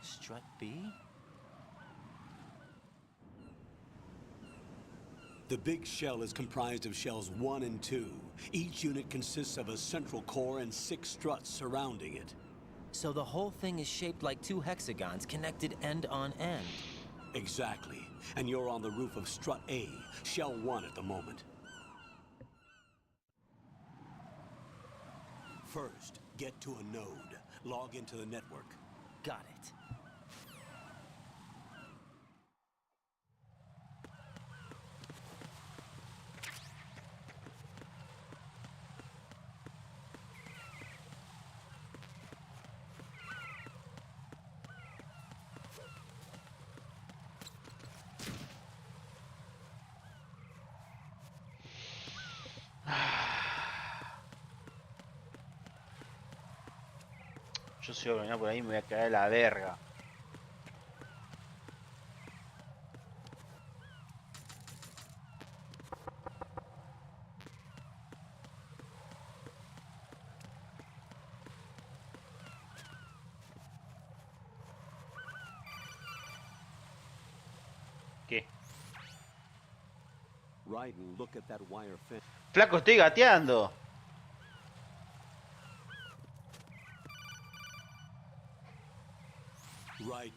Strut B? The big shell is comprised of shells 1 and 2. Each unit consists of a central core and 6 struts surrounding it. So the whole thing is shaped like 2 hexagons connected end on end. Exactly. And you're on the roof of strut A, shell 1 at the moment. First, get to a node. Log into the network. Got it. Yo si voy a caminar por ahí me voy a caer la verga. ¿Qué? Raiden, look at that wire fence. Flaco, estoy gateando. Raiden,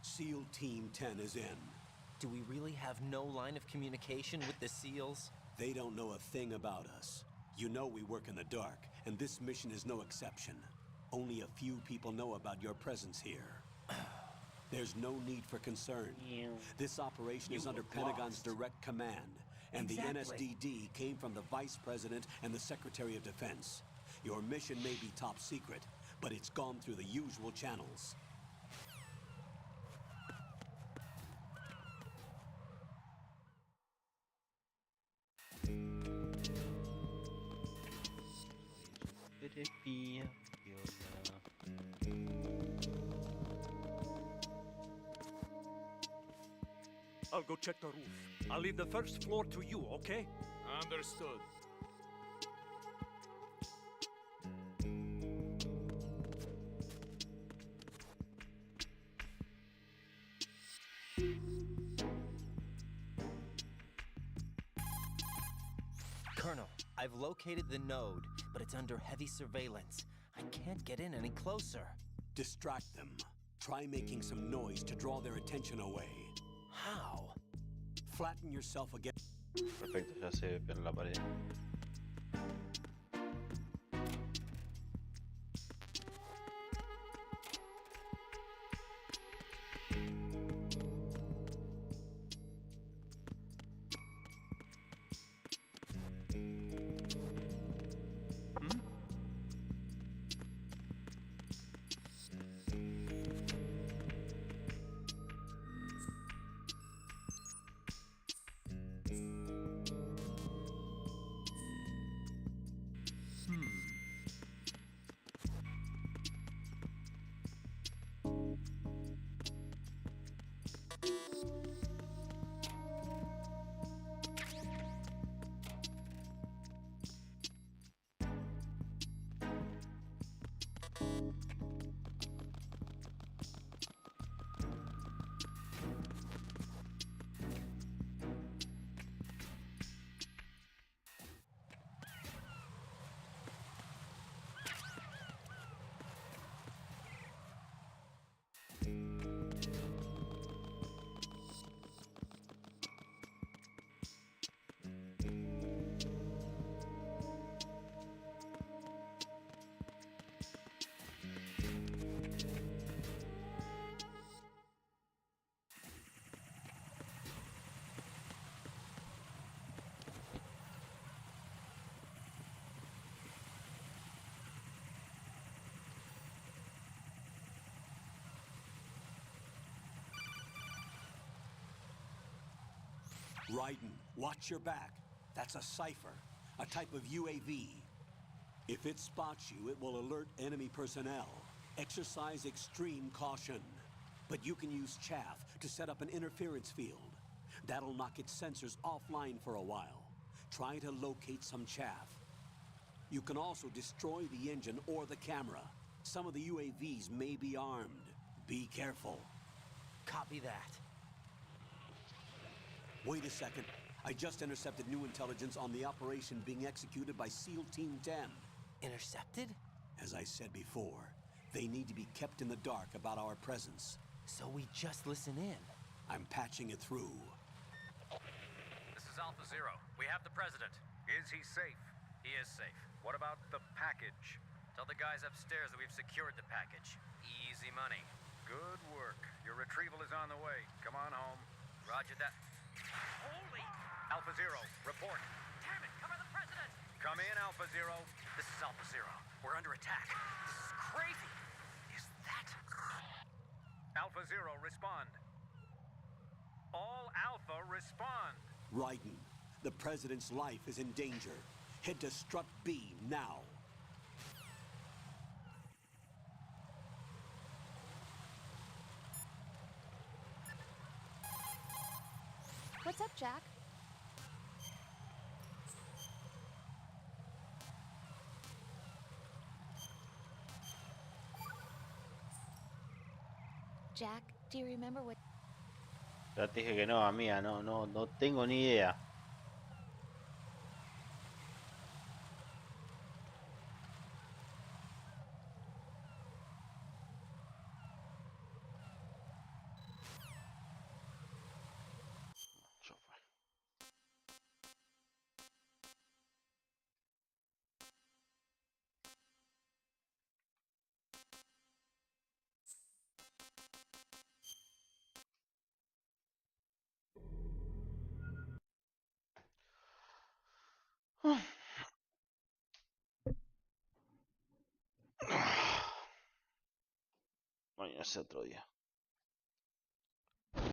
SEAL Team 10 is in. Do we really have no line of communication with the SEALs? They don't know a thing about us. You know we work in the dark, and this mission is no exception. Only a few people know about your presence here. There's no need for concern. This operation is under Pentagon's direct command, and the NSDD came from the Vice President and the Secretary of Defense. Your mission may be top secret, but it's gone through the usual channels. I'll go check the roof. I'll leave the first floor to you, okay? Understood. Colonel, I've located the node, but it's under heavy surveillance. I can't get in any closer. Distract them. Try making some noise to draw their attention away. How? Flatten yourself against... Perfecto, ya sé, pero la pared. Raiden, watch your back. That's a cipher, a type of UAV. If it spots you, it will alert enemy personnel. Exercise extreme caution. But you can use chaff to set up an interference field. That'll knock its sensors offline for a while. Try to locate some chaff. You can also destroy the engine or the camera. Some of the UAVs may be armed. Be careful. Copy that. Wait a second. I just intercepted new intelligence on the operation being executed by SEAL Team 10. Intercepted? As I said before, they need to be kept in the dark about our presence. So we just listen in. I'm patching it through. This is Alpha Zero. We have the president. Is he safe? He is safe. What about the package? Tell the guys upstairs that we've secured the package. Easy money. Good work. Your retrieval is on the way. Come on home. Roger that. Holy! Alpha Zero, report. Damn it, cover the president! Come in, Alpha Zero. This is Alpha Zero. We're under attack. This is crazy. Is that... Alpha Zero, respond. All Alpha, respond. Raiden, the president's life is in danger. Head to Strut B now. What's up, Jack? Jack, do you remember what... Ya te dije que no, amiga, no tengo ni idea. Mañana es otro día.